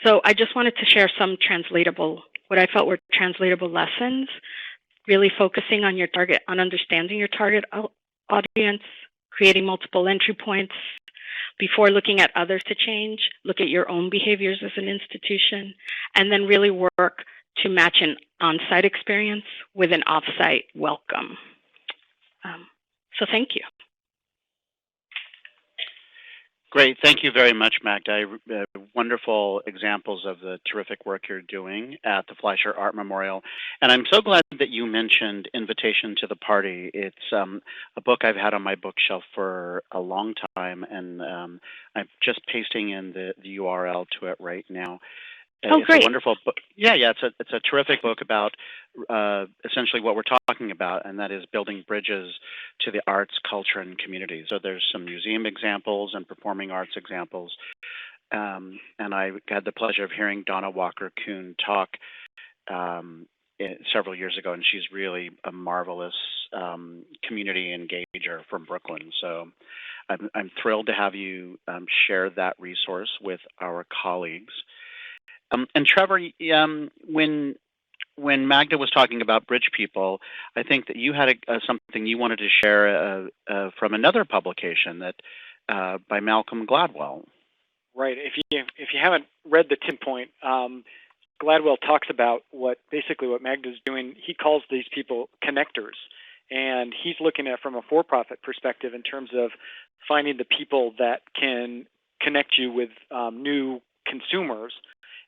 So I just wanted to share some what I felt were translatable lessons, really focusing on your target, on understanding your target audience, creating multiple entry points. Before looking at others to change, look at your own behaviors as an institution, and then really work to match an on-site experience with an off-site welcome. So thank you. Great. Thank you very much, Magda. Wonderful examples of the terrific work you're doing at the Fleischer Art Memorial. And I'm so glad that you mentioned Invitation to the Party. It's a book I've had on my bookshelf for a long time, and I'm just pasting in the URL to it right now. Oh, it's great. a wonderful book. Yeah, it's a terrific book about essentially what we're talking about, and that is building bridges to the arts, culture, and community. So there's some museum examples and performing arts examples. And I had the pleasure of hearing Donna Walker-Kuhn talk several years ago, and she's really a marvelous community engager from Brooklyn. So I'm thrilled to have you share that resource with our colleagues. And Trevor, when Magda was talking about bridge people, I think that you had something you wanted to share from another publication that by Malcolm Gladwell. Right. If you haven't read the 10 point, Gladwell talks about what Magda's doing. He calls these people connectors, and he's looking at it from a for-profit perspective in terms of finding the people that can connect you with new consumers.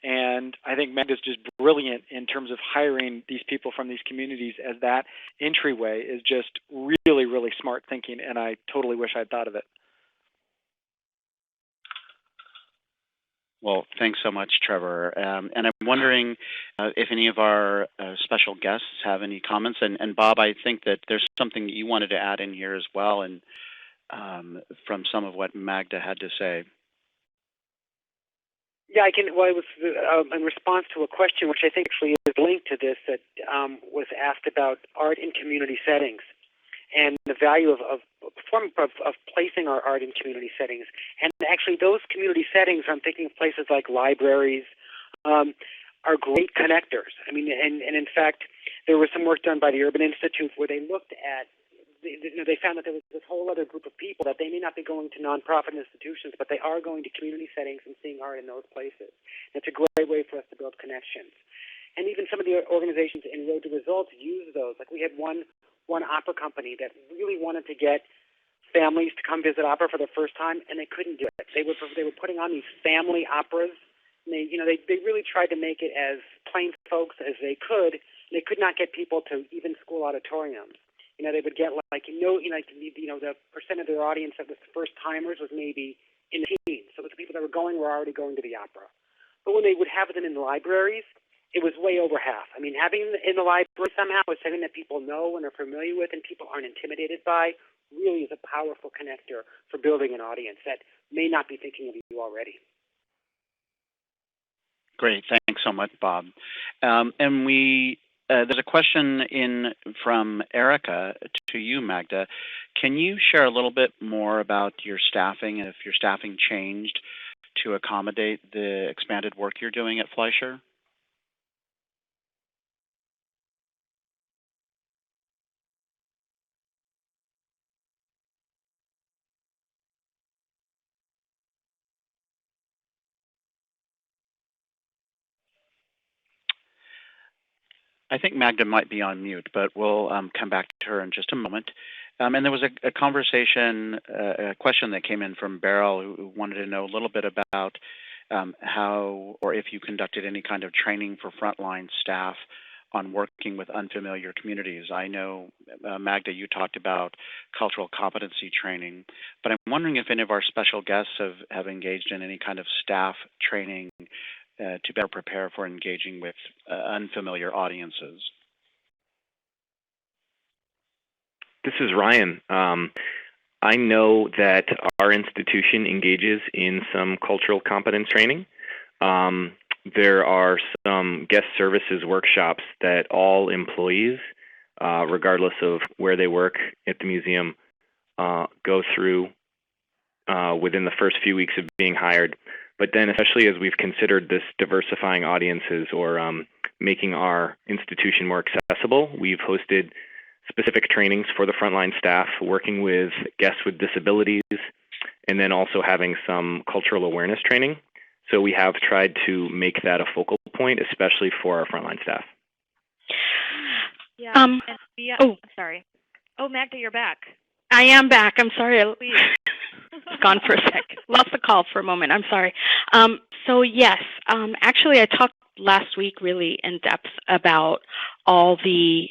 And I think Magda's just brilliant in terms of hiring these people from these communities as that entryway is just really, really smart thinking, and I totally wish I'd thought of it. Well, thanks so much, Trevor. And I'm wondering if any of our special guests have any comments. And Bob, I think that there's something that you wanted to add in here as well, and from some of what Magda had to say. Yeah, I can. Well, it was in response to a question, which I think actually is linked to this, that was asked about art in community settings and the value of placing our art in community settings. And actually, those community settings, I'm thinking of places like libraries, are great connectors. I mean, and in fact, there was some work done by the Urban Institute where they looked at. They found that there was this whole other group of people that they may not be going to nonprofit institutions, but they are going to community settings and seeing art in those places. And it's a great way for us to build connections. And even some of the organizations in Road to Results use those. Like we had one opera company that really wanted to get families to come visit opera for the first time, and they couldn't do it. They were putting on these family operas. And they really tried to make it as plain folks as they could. And they could not get people to even school auditoriums. They would get the percent of their audience that was first timers was maybe in the teens. So the people that were already going to the opera. But when they would have them in the libraries, it was way over half. I mean, having them in the library somehow is something that people know and are familiar with and people aren't intimidated by really is a powerful connector for building an audience that may not be thinking of you already. Great. Thanks so much, Bob. And there's a question from Erica to you, Magda. Can you share a little bit more about your staffing and if your staffing changed to accommodate the expanded work you're doing at Fleischer? I think Magda might be on mute, but we'll come back to her in just a moment. And there was a question that came in from Beryl who wanted to know a little bit about how or if you conducted any kind of training for frontline staff on working with unfamiliar communities. I know, Magda, you talked about cultural competency training, but I'm wondering if any of our special guests have engaged in any kind of staff training to better prepare for engaging with unfamiliar audiences. This is Ryan. I know that our institution engages in some cultural competence training. There are some guest services workshops that all employees, regardless of where they work at the museum, go through within the first few weeks of being hired. But then, especially as we've considered this diversifying audiences or making our institution more accessible, we've hosted specific trainings for the frontline staff, working with guests with disabilities, and then also having some cultural awareness training. So we have tried to make that a focal point, especially for our frontline staff. Yeah. I'm sorry. Oh, Magda, you're back. I am back. I'm sorry. Please. It's gone for a sec. Lost the call for a moment. I'm sorry. So yes, actually, I talked last week really in depth about all the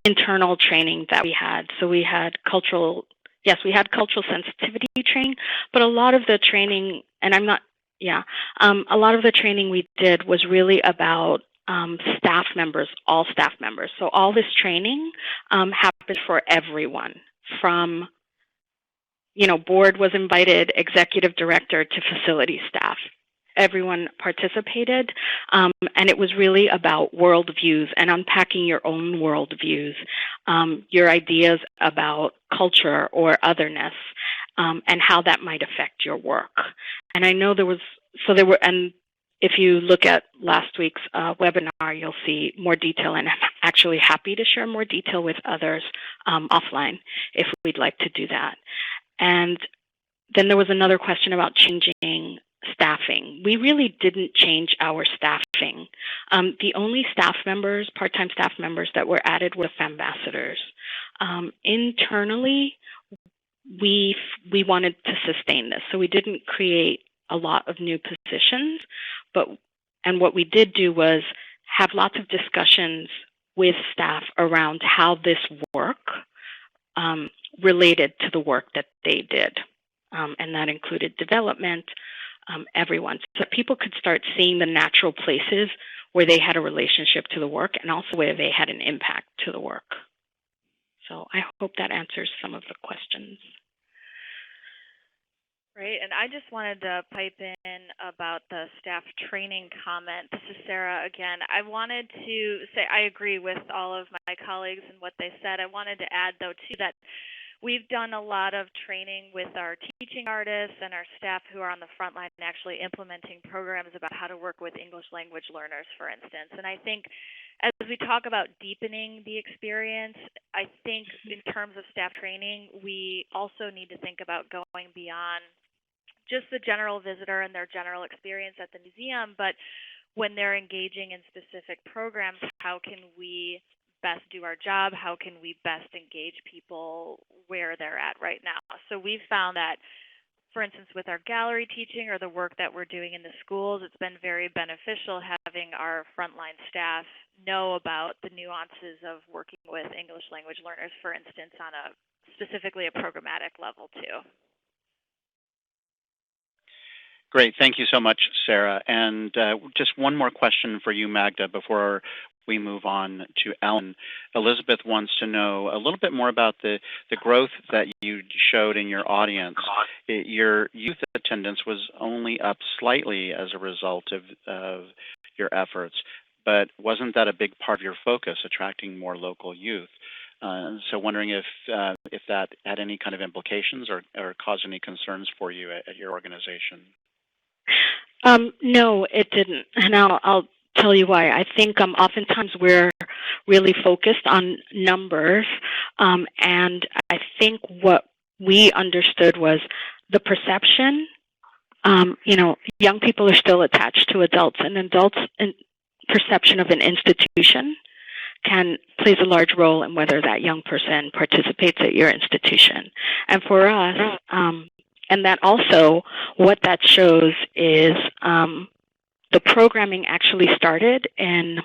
internal training that we had. So we had cultural sensitivity training, but a lot of the training, and a lot of the training we did was really about staff members, all staff members. So all this training happened for everyone from, board was invited, executive director to facility staff. Everyone participated, and it was really about worldviews and unpacking your own worldviews, your ideas about culture or otherness, and how that might affect your work. And I know and if you look at last week's webinar, you'll see more detail, and I'm actually happy to share more detail with others offline if we'd like to do that. And then there was another question about changing staffing. We really didn't change our staffing. The only part-time staff members that were added were Fambassadors. Internally, we wanted to sustain this, so we didn't create a lot of new positions, and what we did do was have lots of discussions with staff around how this work related to the work that they did, and that included development, everyone. So people could start seeing the natural places where they had a relationship to the work and also where they had an impact to the work. So I hope that answers some of the questions. Right, and I just wanted to pipe in about the staff training comment. This is Sarah again. I wanted to say I agree with all of my colleagues and what they said. I wanted to add, though, too, that we've done a lot of training with our teaching artists and our staff who are on the front line actually implementing programs about how to work with English language learners, for instance. And I think as we talk about deepening the experience, I think in terms of staff training, we also need to think about going beyond just the general visitor and their general experience at the museum, but when they're engaging in specific programs, how can we best do our job? How can we best engage people where they're at right now? So we've found that, for instance, with our gallery teaching or the work that we're doing in the schools, it's been very beneficial having our frontline staff know about the nuances of working with English language learners, for instance, on specifically a programmatic level too. Great. Thank you so much, Sarah. And just one more question for you, Magda, before we move on to Ellen. Elizabeth wants to know a little bit more about the growth that you showed in your audience. Your youth attendance was only up slightly as a result of your efforts, but wasn't that a big part of your focus, attracting more local youth? So wondering if that had any kind of implications or caused any concerns for you at your organization. No, it didn't, and I'll tell you why. I think oftentimes we're really focused on numbers, and I think what we understood was the perception. Young people are still attached to adults, and adults' perception of an institution plays a large role in whether that young person participates at your institution. And for us, and that also, what that shows is the programming actually started and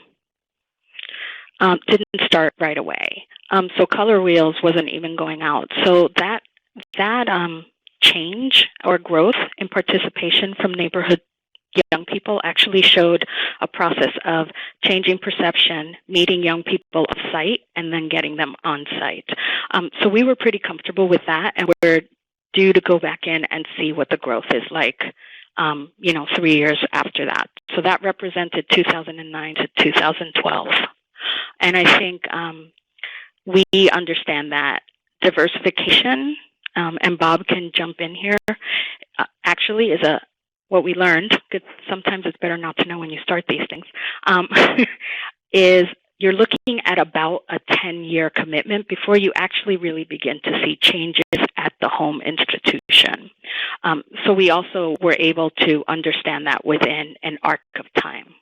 didn't start right away. So Color Wheels wasn't even going out. So that change or growth in participation from neighborhood young people actually showed a process of changing perception, meeting young people off-site, and then getting them on-site. So we were pretty comfortable with that, and we're due to go back in and see what the growth is like, 3 years after that. So that represented 2009 to 2012. And I think we understand that diversification, and Bob can jump in here, actually is what we learned, because sometimes it's better not to know when you start these things, is you're looking at about a 10-year commitment before you actually really begin to see changes at the home institution. So we also were able to understand that within an arc of time.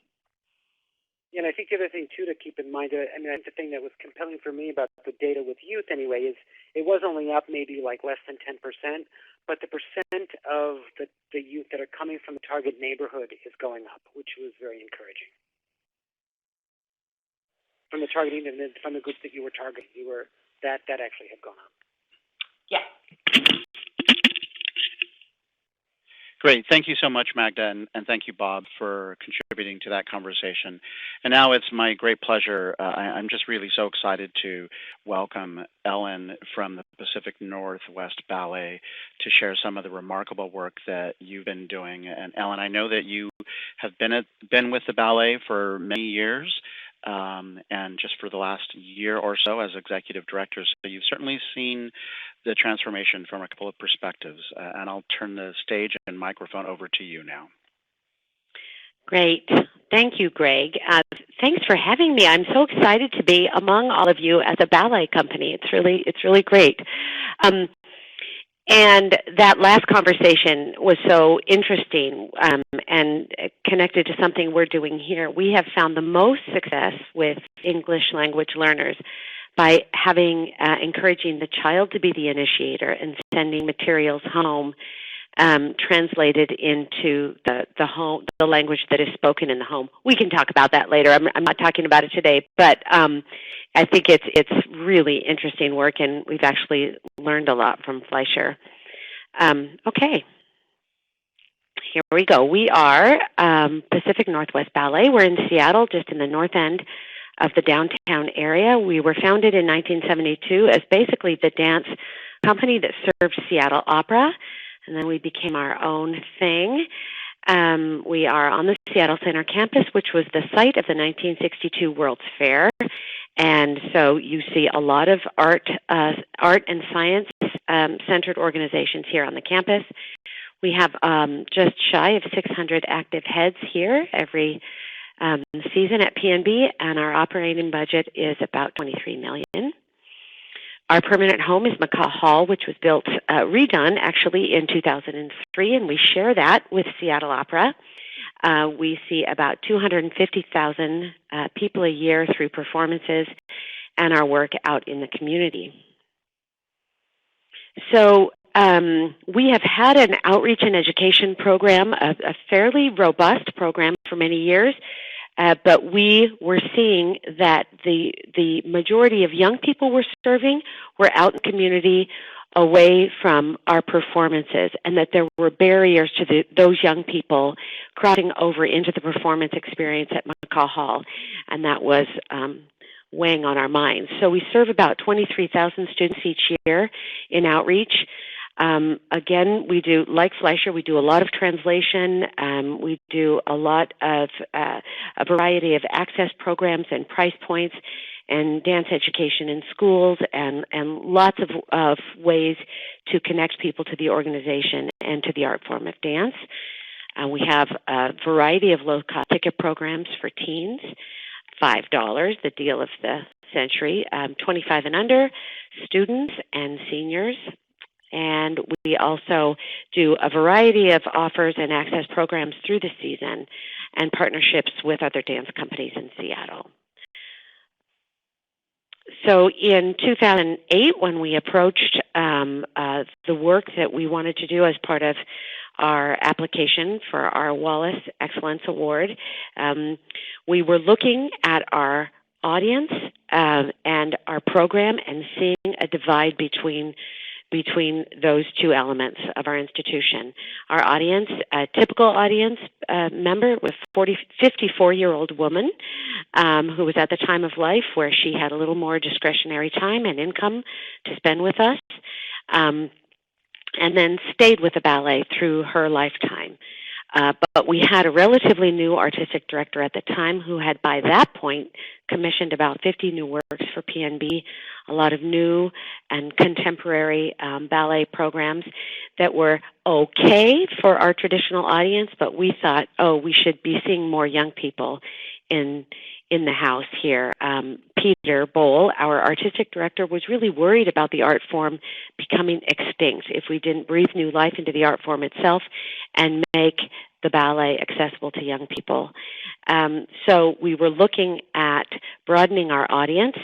Yeah, and I think the other thing, too, to keep in mind, I mean, the thing that was compelling for me about the data with youth anyway is it was only up maybe like less than 10%, but the percent of the youth that are coming from the target neighborhood is going up, which was very encouraging. From the targeting, from the groups that you were targeting, that actually had gone up. Yeah. Great. Thank you so much, Magda, and thank you, Bob, for contributing to that conversation. And now it's my great pleasure. I'm just really so excited to welcome Ellen from the Pacific Northwest Ballet to share some of the remarkable work that you've been doing. And Ellen, I know that you have been with the ballet for many years, and just for the last year or so as executive director. So you've certainly seen the transformation from a couple of perspectives. And I'll turn the stage and microphone over to you now. Great. Thank you, Greg. Thanks for having me. I'm so excited to be among all of you as a ballet company. It's really great. And that last conversation was so interesting and connected to something we're doing here. We have found the most success with English language learners by encouraging the child to be the initiator and sending materials home translated into the language that is spoken in the home. We can talk about that later. I'm not talking about it today, but I think it's really interesting work, and we've actually learned a lot from Fleischer. Okay. Here we go. We are Pacific Northwest Ballet. We're in Seattle, just in the north end of the downtown area. We were founded in 1972 as basically the dance company that served Seattle Opera, and then we became our own thing. We are on the Seattle Center campus, which was the site of the 1962 World's Fair, and so you see a lot of art and science centered organizations here on the campus. We have just shy of 600 active heads here every season at PNB, and our operating budget is about $23 million. Our permanent home is McCaw Hall, which was redone actually in 2003, and we share that with Seattle Opera. We see about 250,000 people a year through performances and our work out in the community. So we have had an outreach and education program, a fairly robust program for many years, but we were seeing that the majority of young people we're serving were out in the community away from our performances, and that there were barriers to those young people crossing over into the performance experience at McCaw Hall, and that was weighing on our minds. So we serve about 23,000 students each year in outreach. Again, we do, like Fleischer, we do a lot of translation. We do a lot of a variety of access programs and price points and dance education in schools and lots of ways to connect people to the organization and to the art form of dance. We have a variety of low-cost ticket programs for teens, $5, the deal of the century, 25 and under, students and seniors. And we also do a variety of offers and access programs through the season and partnerships with other dance companies in Seattle. So in 2008, when we approached the work that we wanted to do as part of our application for our Wallace Excellence Award, we were looking at our audience and our program and seeing a divide between those two elements of our institution. Our audience, a typical audience member, was 54-year-old woman who was at the time of life where she had a little more discretionary time and income to spend with us, and then stayed with the ballet through her lifetime. But we had a relatively new artistic director at the time who had, by that point, commissioned about 50 new works for PNB, a lot of new and contemporary ballet programs that were okay for our traditional audience, but we thought, we should be seeing more young people in the house here. Peter Bohl, our artistic director, was really worried about the art form becoming extinct if we didn't breathe new life into the art form itself and make the ballet accessible to young people. So we were looking at broadening our audience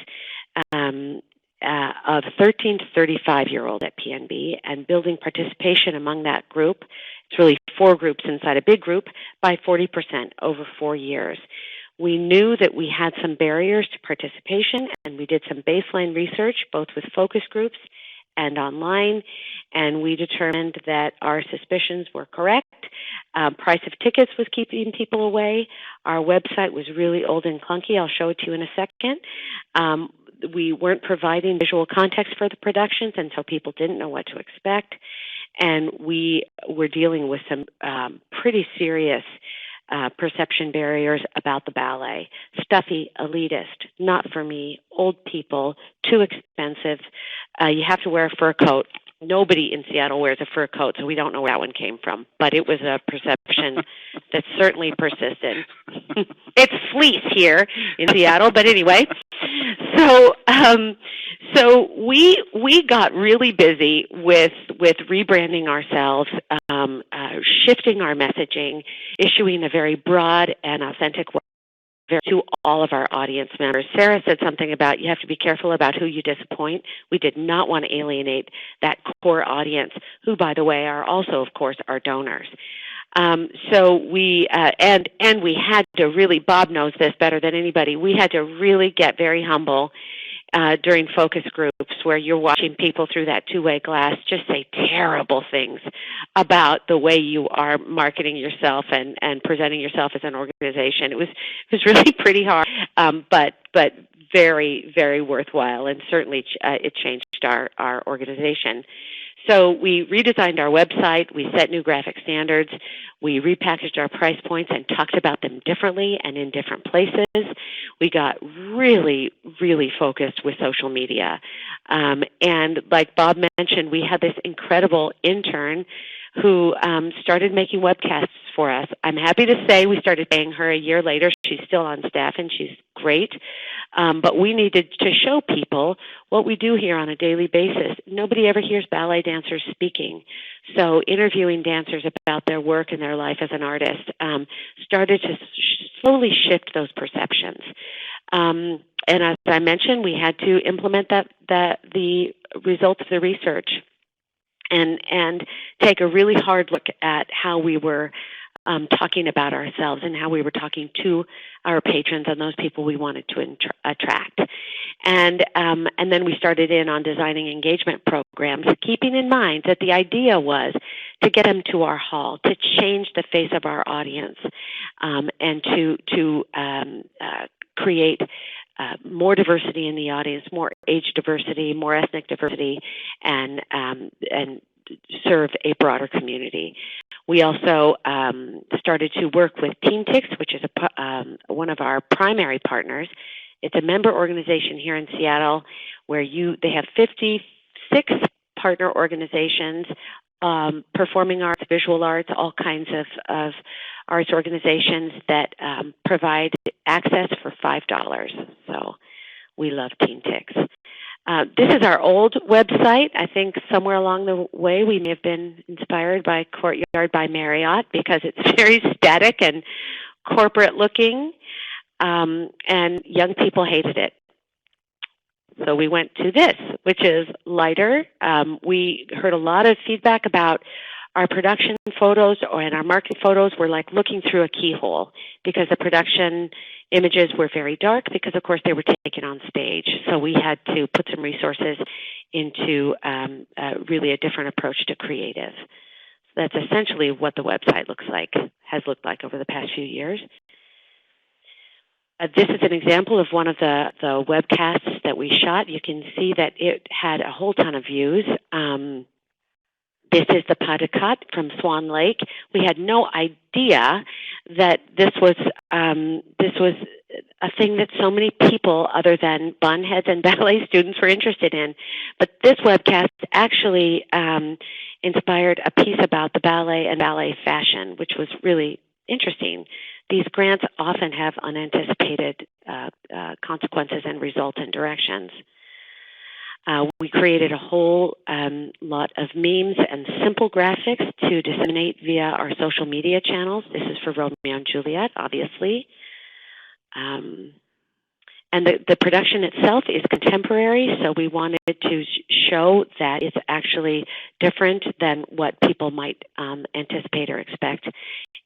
of 13 to 35-year-old at PNB and building participation among that group. It's really 4 groups inside a big group by 40% over 4 years. We knew that we had some barriers to participation, and we did some baseline research, both with focus groups and online, and we determined that our suspicions were correct. Price of tickets was keeping people away. Our website was really old and clunky. I'll show it to you in a second. We weren't providing visual context for the productions, and so people didn't know what to expect. And we were dealing with some pretty serious perception barriers about the ballet. Stuffy, elitist, not for me, old people, too expensive. You have to wear a fur coat. Nobody in Seattle wears a fur coat, so we don't know where that one came from. But it was a perception that certainly persisted. It's fleece here in Seattle, but anyway. So we got really busy with rebranding ourselves, shifting our messaging, issuing a very broad and authentic word to all of our audience members. Sarah said something about you have to be careful about who you disappoint. We did not want to alienate that core audience, who, by the way, are also, of course, our donors. So we and we had to really, Bob knows this better than anybody, we had to really get very humble during focus groups where you're watching people through that two-way glass just say terrible things about the way you are marketing yourself and presenting yourself as an organization. It was really pretty hard, but very, very worthwhile, and certainly it changed our organization. So we redesigned our website, we set new graphic standards, we repackaged our price points and talked about them differently and in different places. We got really, really focused with social media. And like Bob mentioned, we had this incredible intern who started making webcasts for us. I'm happy to say we started paying her a year later. She's still on staff and she's great. But we needed to show people what we do here on a daily basis. Nobody ever hears ballet dancers speaking. So interviewing dancers about their work and their life as an artist started to slowly shift those perceptions. And as I mentioned, we had to implement the results of the research and take a really hard look at how we were talking about ourselves and how we were talking to our patrons and those people we wanted to attract. And then we started in on designing engagement programs, keeping in mind that the idea was to get them to our hall, to change the face of our audience, and to create more diversity in the audience, more age diversity, more ethnic diversity, and serve a broader community. We also started to work with TeenTix, which is one of our primary partners. It's a member organization here in Seattle where they have 56 partner organizations, performing arts, visual arts, all kinds of arts organizations that provide access for $5. So we love TeenTix. This is our old website. I think somewhere along the way we may have been inspired by Courtyard by Marriott because it's very static and corporate looking, and young people hated it. So we went to this, which is lighter. We heard a lot of feedback about our production photos and our marketing photos were like looking through a keyhole because the production images were very dark because, of course, they were taken on stage. So we had to put some resources into really a different approach to creative. So that's essentially what the website has looked like over the past few years. This is an example of one of the webcasts that we shot. You can see that it had a whole ton of views. This is the pas de quatre from Swan Lake. We had no idea that this was a thing that so many people other than bunheads and ballet students were interested in. But this webcast actually inspired a piece about the ballet and ballet fashion, which was really interesting. These grants often have unanticipated consequences and results and directions. We created a whole lot of memes and simple graphics to disseminate via our social media channels. This is for Romeo and Juliet, obviously. and the production itself is contemporary, so we wanted to show that it's actually different than what people might anticipate or expect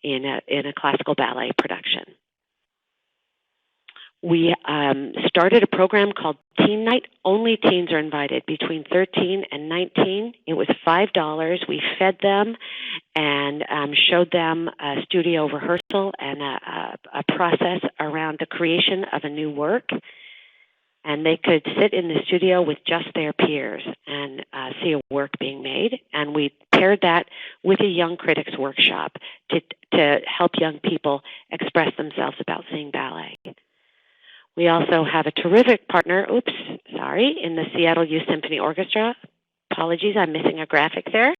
in a classical ballet production. We started a program called Teen Night. Only teens are invited between 13 and 19. It was $5. We fed them and showed them a studio rehearsal and a process around the creation of a new work. And they could sit in the studio with just their peers and see a work being made. And we paired that with a Young Critics workshop to help young people express themselves about seeing ballet. We also have a terrific partner, in the Seattle Youth Symphony Orchestra. Apologies, I'm missing a graphic there.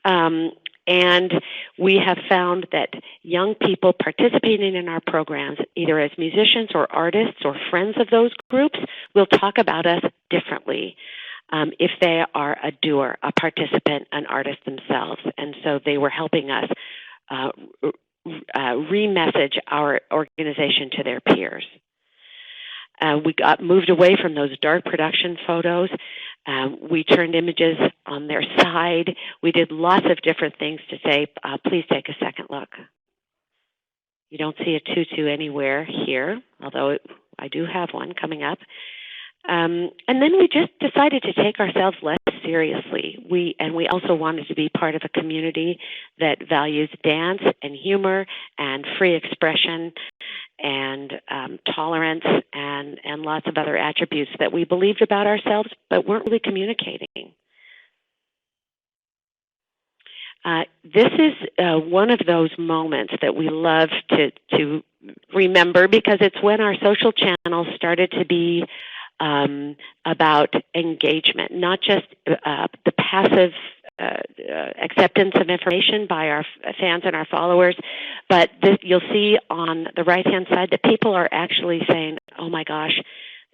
And we have found that young people participating in our programs, either as musicians or artists or friends of those groups, will talk about us differently if they are a doer, a participant, an artist themselves. And so they were helping us re-message our organization to their peers. We got moved away from those dark production photos. We turned images on their side. We did lots of different things to say, please take a second look. You don't see a tutu anywhere here, although I do have one coming up. And then we just decided to take ourselves less seriously. We also wanted to be part of a community that values dance and humor and free expression and tolerance and lots of other attributes that we believed about ourselves but weren't really communicating. This is one of those moments that we love to remember because it's when our social channels started to be about engagement, not just the passive acceptance of information by our fans and our followers, but you'll see on the right-hand side that people are actually saying, oh my gosh,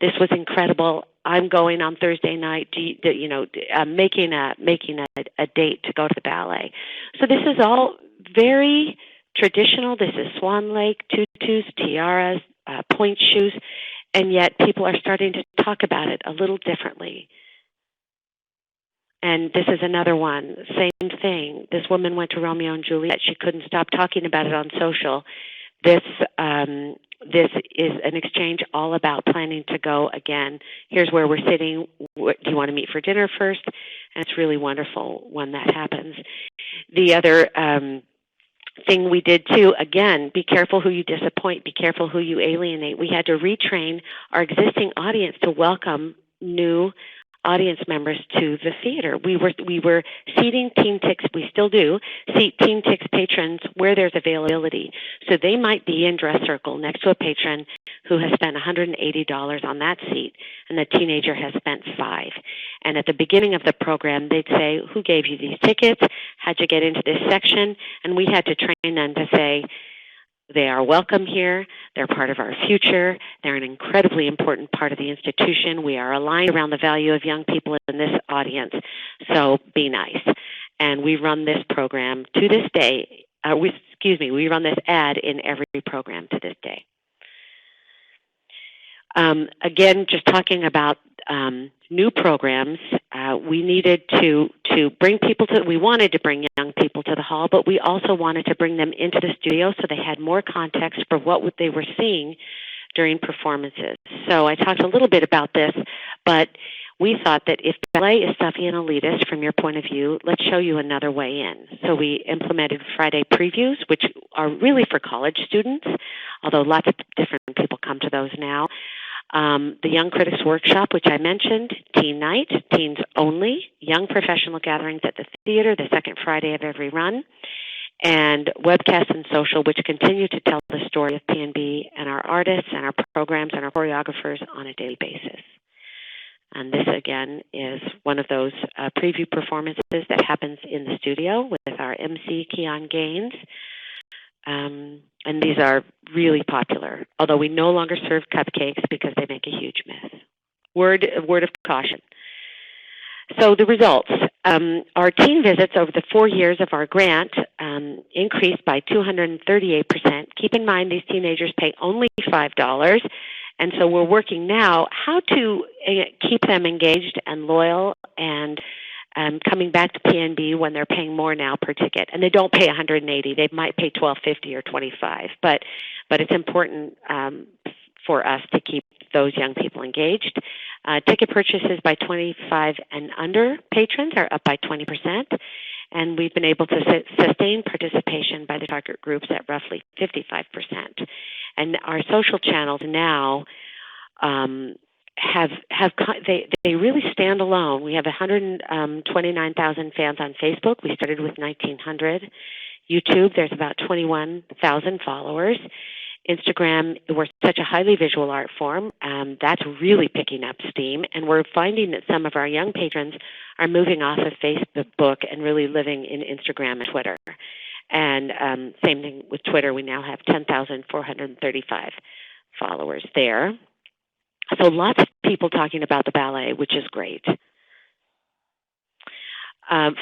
this was incredible. I'm going on Thursday night, making a date to go to the ballet. So this is all very traditional. This is Swan Lake, tutus, tiaras, point shoes, and yet people are starting to talk about it a little differently. And this is another one, same thing. This woman went to Romeo and Juliet. She couldn't stop talking about it on social. This is an exchange all about planning to go again. Here's where we're sitting. Do you want to meet for dinner first? And it's really wonderful when that happens. The other thing we did too, again, be careful who you disappoint, be careful who you alienate. We had to retrain our existing audience to welcome new audience members to the theater. We were seating Teen Tix, we still do, seat Teen Tix patrons where there's availability. So they might be in dress circle next to a patron who has spent $180 on that seat, and the teenager has spent $5. And at the beginning of the program, they'd say, who gave you these tickets? How'd you get into this section? And we had to train them to say, they are welcome here. They're part of our future. They're an incredibly important part of the institution. We are aligned around the value of young people in this audience. So be nice. And we run this program to this day. We run this ad in every program to this day. Again, just talking about new programs, we needed to bring people we wanted to bring young people to the hall, but we also wanted to bring them into the studio so they had more context for what they were seeing during performances. So I talked a little bit about this, but we thought that if ballet is stuffy and elitist from your point of view, let's show you another way in. So we implemented Friday previews, which are really for college students, although lots of different people come to those now. The Young Critics Workshop, which I mentioned, Teen Night, teens only, young professional gatherings at the theater, the second Friday of every run, and webcasts and social, which continue to tell the story of PNB and our artists and our programs and our choreographers on a daily basis. And this, again, is one of those preview performances that happens in the studio with our MC, Keon Gaines. And these are really popular, although we no longer serve cupcakes because they make a huge mess. Word of caution. So the results. Our teen visits over the 4 years of our grant increased by 238%. Keep in mind these teenagers pay only $5, and so we're working now how to keep them engaged and loyal and coming back to PNB when they're paying more now per ticket. And they don't pay $180. They might pay $12.50 or $25. But it's important for us to keep those young people engaged. Ticket purchases by 25 and under patrons are up by 20%, and we've been able to sustain participation by the target groups at roughly 55%. And our social channels now they really stand alone. We have 129,000 fans on Facebook. We started with 1,900. YouTube, there's about 21,000 followers. Instagram, we're such a highly visual art form. That's really picking up steam, and we're finding that some of our young patrons are moving off of Facebook and really living in Instagram and Twitter. And same thing with Twitter. We now have 10,435 followers there. So lots of people talking about the ballet, which is great.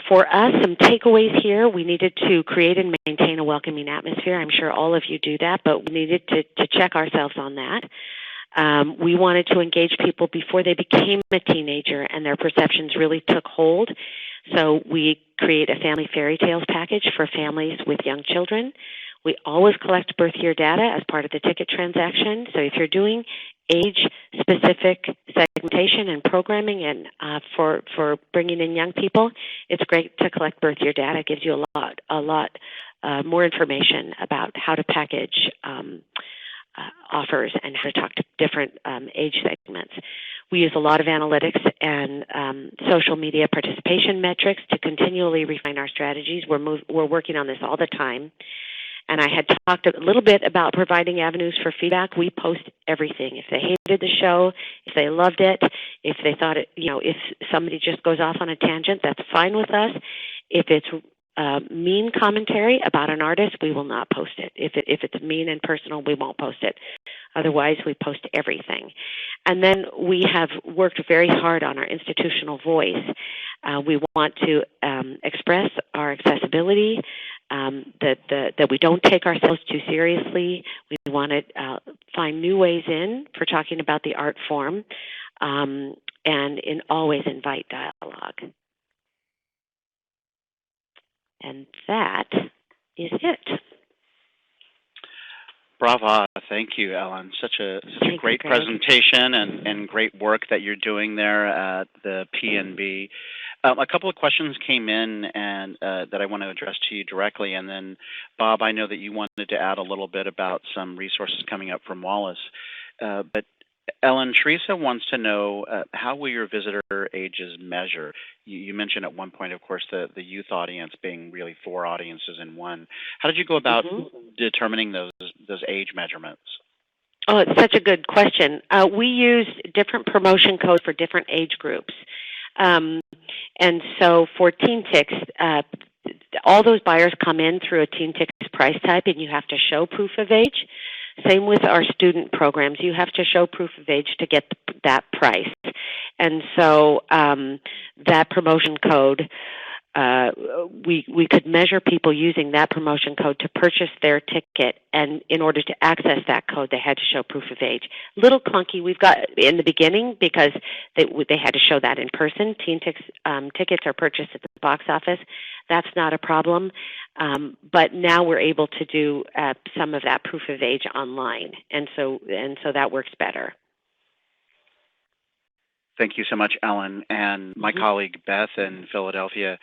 For us, some takeaways here. We needed to create and maintain a welcoming atmosphere. I'm sure all of you do that, but we needed to check ourselves on that. We wanted to engage people before they became a teenager and their perceptions really took hold. So we create a family fairy tales package for families with young children. We always collect birth year data as part of the ticket transaction. So if you're doing age-specific segmentation and programming and for bringing in young people, it's great to collect birth year data. It gives you a lot more information about how to package offers and how to talk to different age segments. We use a lot of analytics and social media participation metrics to continually refine our strategies. We're working on this all the time. And I had talked a little bit about providing avenues for feedback. We post everything. If they hated the show, if they loved it, if they thought it, if somebody just goes off on a tangent, that's fine with us. If it's mean commentary about an artist, we will not post it. If it's mean and personal, we won't post it. Otherwise, we post everything. And then we have worked very hard on our institutional voice. We want to express our accessibility, that we don't take ourselves too seriously. We want to find new ways in for talking about the art form, and always invite dialogue. And that is it. Bravo. Thank you, Ellen. Such a great presentation and great work that you're doing there at the PNB. A couple of questions came in and that I want to address to you directly. And then, Bob, I know that you wanted to add a little bit about some resources coming up from Wallace. But Ellen, Teresa wants to know, how will your visitor ages measure? You mentioned at one point, of course, the youth audience being really 4 audiences in one. How did you go about determining those age measurements? Oh, it's such a good question. We use different promotion codes for different age groups. And so for Teen Tix, all those buyers come in through a Teen Tix price type, and you have to show proof of age. Same with our student programs. You have to show proof of age to get that price. And so that promotion code, we could measure people using that promotion code to purchase their ticket, and in order to access that code, they had to show proof of age. Little clunky we've got in the beginning because they had to show that in person. Teen Tix tickets are purchased at the box office. That's not a problem. But now we're able to do some of that proof of age online, and so that works better. Thank you so much, Ellen. And my colleague Beth in Philadelphia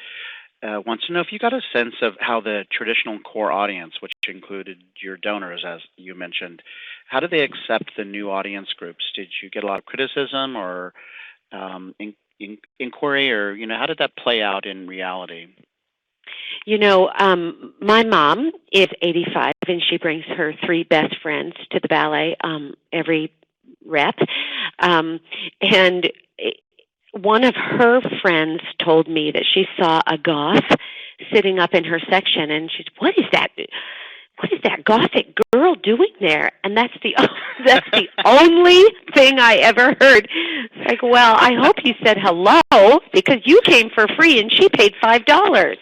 wants to know if you got a sense of how the traditional core audience, which included your donors, as you mentioned, how did they accept the new audience groups? Did you get a lot of criticism or inquiry, or how did that play out in reality? My mom is 85, and she brings her 3 best friends to the ballet every rep. And one of her friends told me that she saw a goth sitting up in her section, and she's, what is that gothic girl doing there? And that's the only thing I ever heard. Like, well, I hope you said hello because you came for free and she paid $5.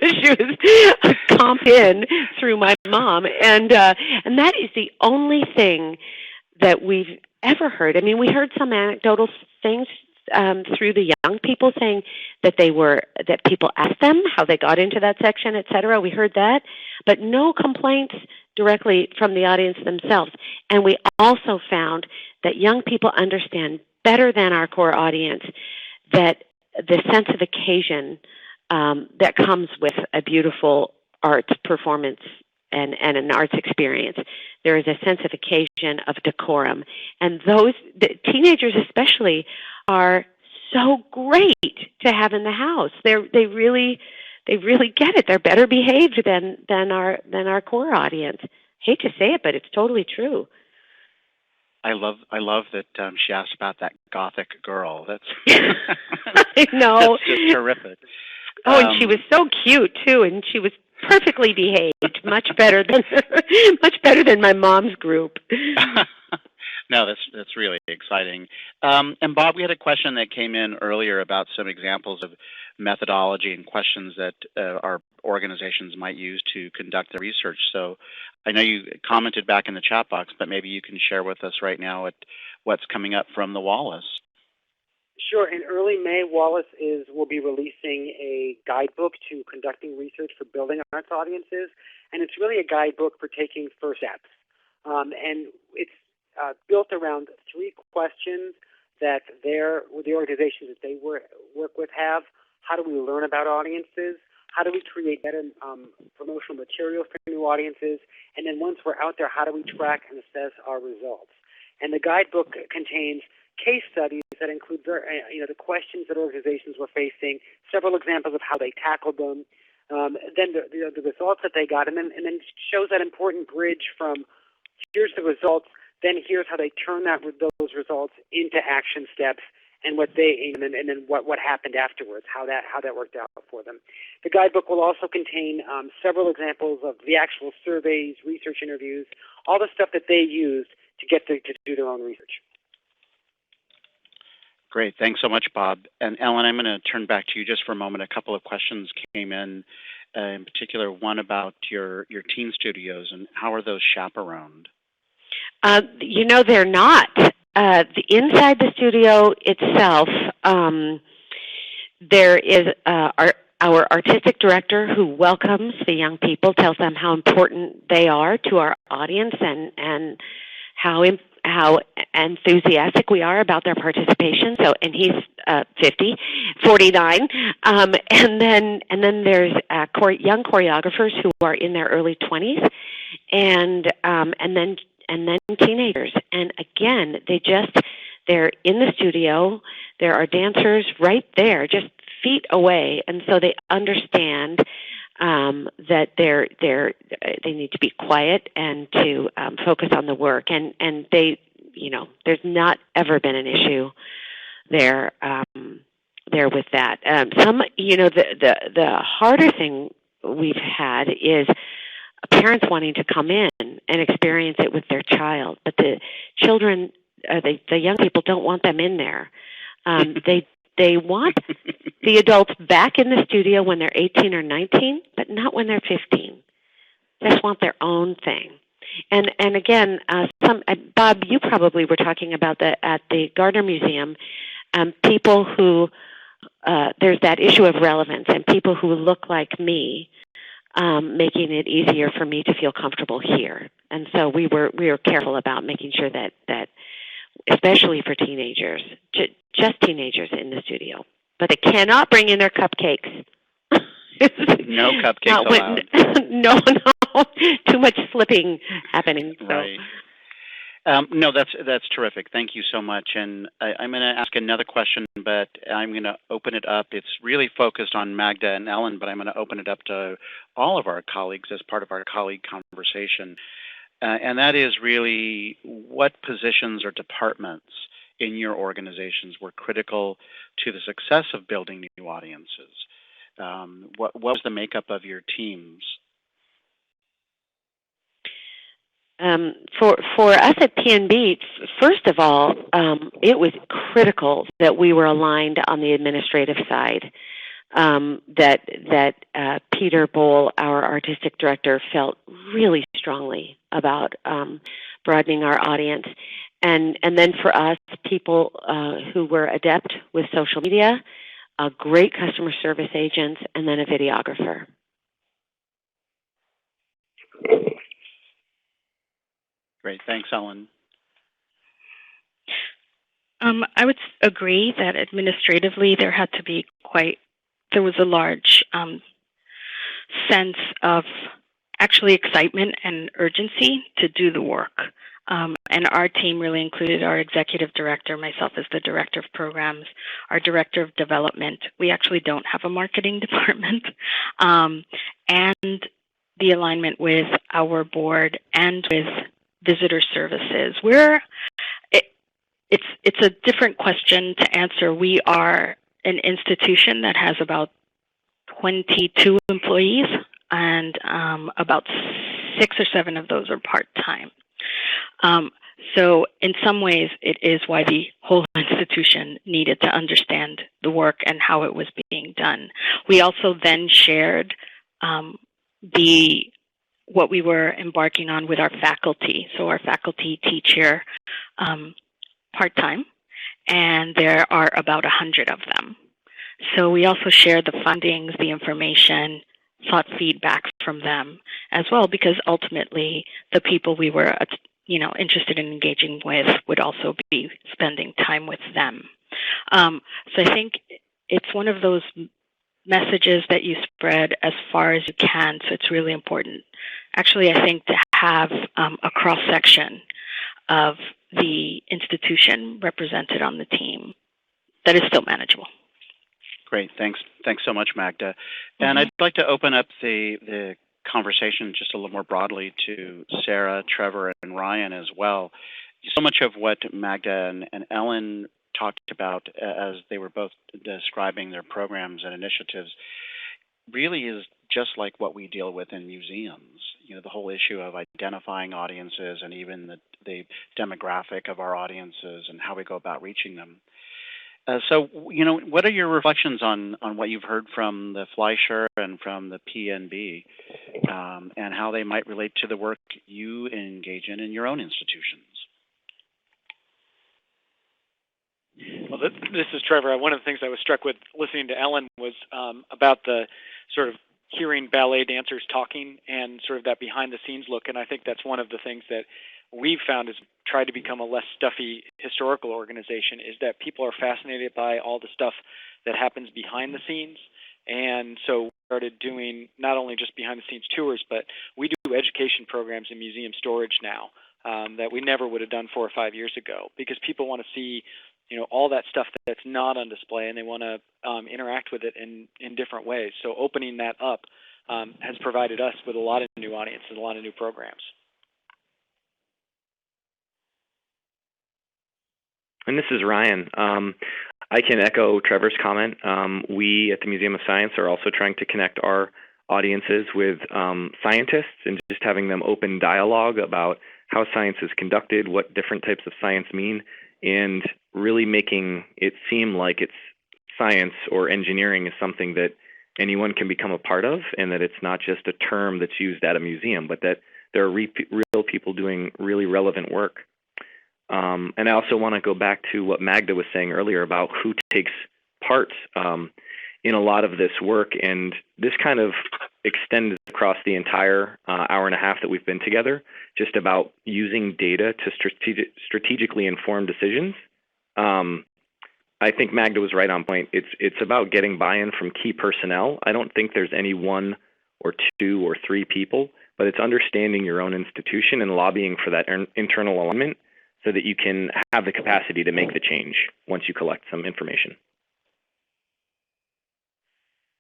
She was a comp in through my mom, and that is the only thing that we've ever heard. I mean, we heard some anecdotal things through the young people saying that that people asked them how they got into that section, et cetera. We heard that, but no complaints directly from the audience themselves. And we also found that young people understand better than our core audience that the sense of occasion that comes with a beautiful arts performance and an arts experience. There is a sense of occasion, of decorum. And the teenagers especially are so great to have in the house. They really get it. They're better behaved than our core audience. Hate to say it, but it's totally true. I love that she asked about that gothic girl. That's I know. That's just terrific. Oh, and she was so cute too, and she was perfectly behaved, much better than my mom's group. No, that's really exciting. And Bob, we had a question that came in earlier about some examples of methodology and questions that our organizations might use to conduct their research. So I know you commented back in the chat box, but maybe you can share with us right now what's coming up from the Wallace. Sure. In early May, Wallace will be releasing a guidebook to conducting research for building arts audiences, and it's really a guidebook for taking first steps. And it's built around 3 questions that the organizations that they work with have. How do we learn about audiences? How do we create better promotional materials for new audiences? And then once we're out there, how do we track and assess our results? And the guidebook contains case studies that include the questions that organizations were facing, several examples of how they tackled them, then the results that they got, and then shows that important bridge from here's the results, then here's how they turn those results into action steps, and then what happened afterwards, how that worked out for them. The guidebook will also contain several examples of the actual surveys, research interviews, all the stuff that they used to do their own research. Great. Thanks so much, Bob. And Ellen, I'm going to turn back to you just for a moment. A couple of questions came in particular, one about your teen studios and how are those chaperoned? They're not. Inside the studio itself, there is our artistic director who welcomes the young people, tells them how important they are to our audience and how enthusiastic we are about their participation. So, and he's 49, and then there's young choreographers who are in their early 20s, and then teenagers. And again, they're in the studio. There are dancers right there, just feet away, and so they understand that they need to be quiet and to focus on the work, and they, there's not ever been an issue there with that. The harder thing we've had is parents wanting to come in and experience it with their child, but the children, the young people don't want them in there. They want the adults back in the studio when they're 18 or 19, but not when they're 15. They just want their own thing. And again, Bob, you probably were talking about at the Gardner Museum, people who there's that issue of relevance, and people who look like me, making it easier for me to feel comfortable here. And so we were careful about making sure that especially for teenagers, just teenagers in the studio, but they cannot bring in their cupcakes. No cupcakes allowed. No, too much slipping happening. So. Right. No, that's terrific. Thank you so much. And I'm going to ask another question, but I'm going to open it up. It's really focused on Magda and Ellen, but I'm going to open it up to all of our colleagues as part of our colleague conversation. And that is really what positions or departments in your organizations were critical to the success of building new audiences? What was the makeup of your teams? For us at PNB, first of all, it was critical that we were aligned on the administrative side. That Peter Bohl, our artistic director, felt really strongly about broadening our audience, and then for us, people who were adept with social media, great customer service agents, and then a videographer. Great, thanks, Ellen. I would agree that administratively there had to be there was a large sense of actually excitement and urgency to do the work. And our team really included our executive director, myself as the director of programs, our director of development. We actually don't have a marketing department. And the alignment with our board and with visitor services. It's a different question to answer. We are an institution that has about 22 employees, and about 6 or 7 of those are part-time. So in some ways, it is why the whole institution needed to understand the work and how it was being done. We also then shared what we were embarking on with our faculty. So our faculty teach here part-time, and there are about 100 of them. So we also shared the findings, the information, sought feedback from them as well, because ultimately the people we were interested in engaging with would also be spending time with them. So I think it's one of those messages that you spread as far as you can, so it's really important. Actually, I think to have a cross-section of the institution represented on the team that is still manageable. Great, thanks so much, Magda. And I'd like to open up the conversation just a little more broadly to Sarah, Trevor, and Ryan as well. So much of what Magda and Ellen talked about as they were both describing their programs and initiatives really is just like what we deal with in museums. The whole issue of identifying audiences and even the demographic of our audiences and how we go about reaching them. So, what are your reflections on what you've heard from the Fleischer and from the PNB and how they might relate to the work you engage in your own institutions? Well, this is Trevor. One of the things I was struck with listening to Ellen was about the sort of hearing ballet dancers talking and sort of that behind-the-scenes look, and I think that's one of the things that we've found as tried to become a less stuffy historical organization is that people are fascinated by all the stuff that happens behind the scenes. And so we started doing not only just behind the scenes tours, but we do education programs in museum storage now that we never would have done 4 or 5 years ago, because people want to see all that stuff that's not on display, and they want to interact with it in different ways. So opening that up has provided us with a lot of new audiences, a lot of new programs. And this is Ryan. I can echo Trevor's comment. We at the Museum of Science are also trying to connect our audiences with scientists and just having them open dialogue about how science is conducted, what different types of science mean, and really making it seem like it's science or engineering is something that anyone can become a part of, and that it's not just a term that's used at a museum, but that there are real people doing really relevant work. And I also want to go back to what Magda was saying earlier about who takes part in a lot of this work, and this kind of extends across the entire hour and a half that we've been together, just about using data to strategically inform decisions. I think Magda was right on point. It's about getting buy-in from key personnel. I don't think there's any 1 or 2 or 3 people, but it's understanding your own institution and lobbying for that internal alignment so that you can have the capacity to make the change once you collect some information.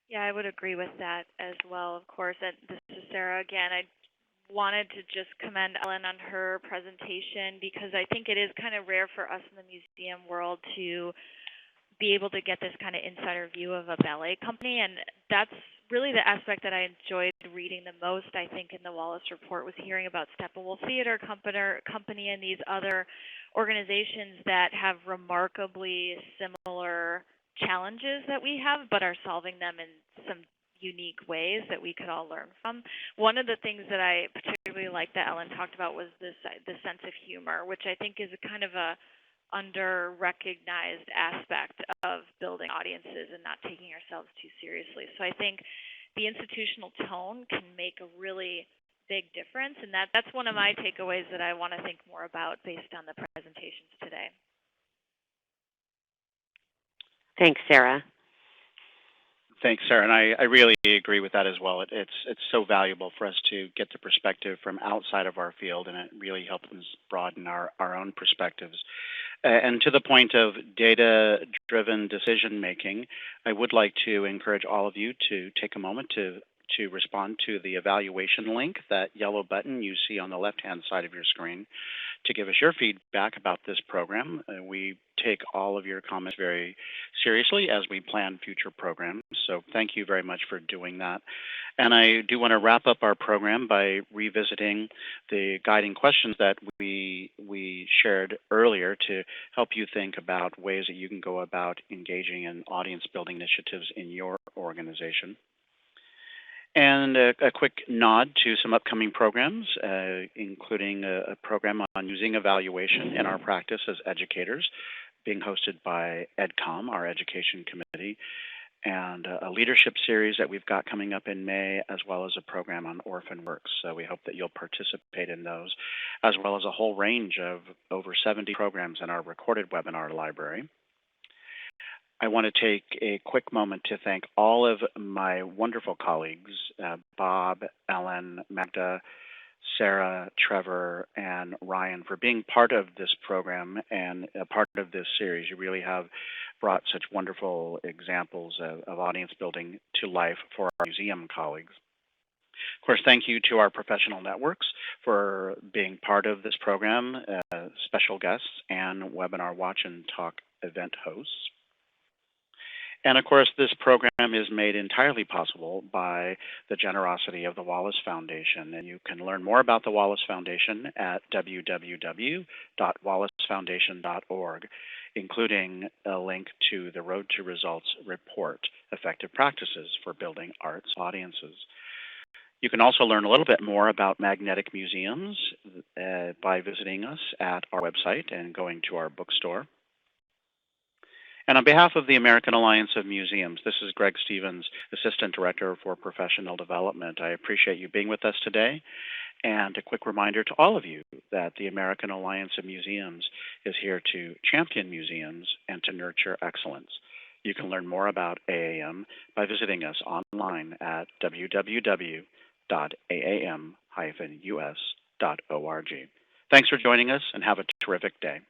Yeah, I would agree with that as well, of course. And this is Sarah again. I wanted to just commend Ellen on her presentation, because I think it is kind of rare for us in the museum world to be able to get this kind of insider view of a ballet company, and that's really the aspect that I enjoyed reading the most, I think, in the Wallace Report was hearing about Steppenwolf Theater Company and these other organizations that have remarkably similar challenges that we have, but are solving them in some unique ways that we could all learn from. One of the things that I particularly liked that Ellen talked about was this sense of humor, which I think is a kind of a under-recognized aspect of building audiences and not taking ourselves too seriously. So I think the institutional tone can make a really big difference, and that's one of my takeaways that I want to think more about based on the presentations today. Thanks, Sarah. Thanks, Sarah, and I really agree with that as well. It's so valuable for us to get the perspective from outside of our field, and it really helps us broaden our own perspectives. And to the point of data-driven decision-making, I would like to encourage all of you to take a moment to respond to the evaluation link, that yellow button you see on the left-hand side of your screen, to give us your feedback about this program. We take all of your comments very seriously as we plan future programs, so thank you very much for doing that. And I do want to wrap up our program by revisiting the guiding questions that we shared earlier to help you think about ways that you can go about engaging in audience building initiatives in your organization. And a quick nod to some upcoming programs, including a program on using evaluation in our practice as educators, being hosted by EdCom, our education committee, and a leadership series that we've got coming up in May, as well as a program on orphan works. So we hope that you'll participate in those, as well as a whole range of over 70 programs in our recorded webinar library. I want to take a quick moment to thank all of my wonderful colleagues, Bob, Ellen, Magda, Sarah, Trevor, and Ryan, for being part of this program and a part of this series. You really have brought such wonderful examples of audience building to life for our museum colleagues. Of course, thank you to our professional networks for being part of this program, special guests, and webinar watch and talk event hosts. And of course, this program is made entirely possible by the generosity of the Wallace Foundation. And you can learn more about the Wallace Foundation at www.wallacefoundation.org, including a link to the Road to Results report, Effective Practices for Building Arts Audiences. You can also learn a little bit more about magnetic museums by visiting us at our website and going to our bookstore. And on behalf of the American Alliance of Museums, this is Greg Stevens, Assistant Director for Professional Development. I appreciate you being with us today. And a quick reminder to all of you that the American Alliance of Museums is here to champion museums and to nurture excellence. You can learn more about AAM by visiting us online at www.aam-us.org. Thanks for joining us and have a terrific day.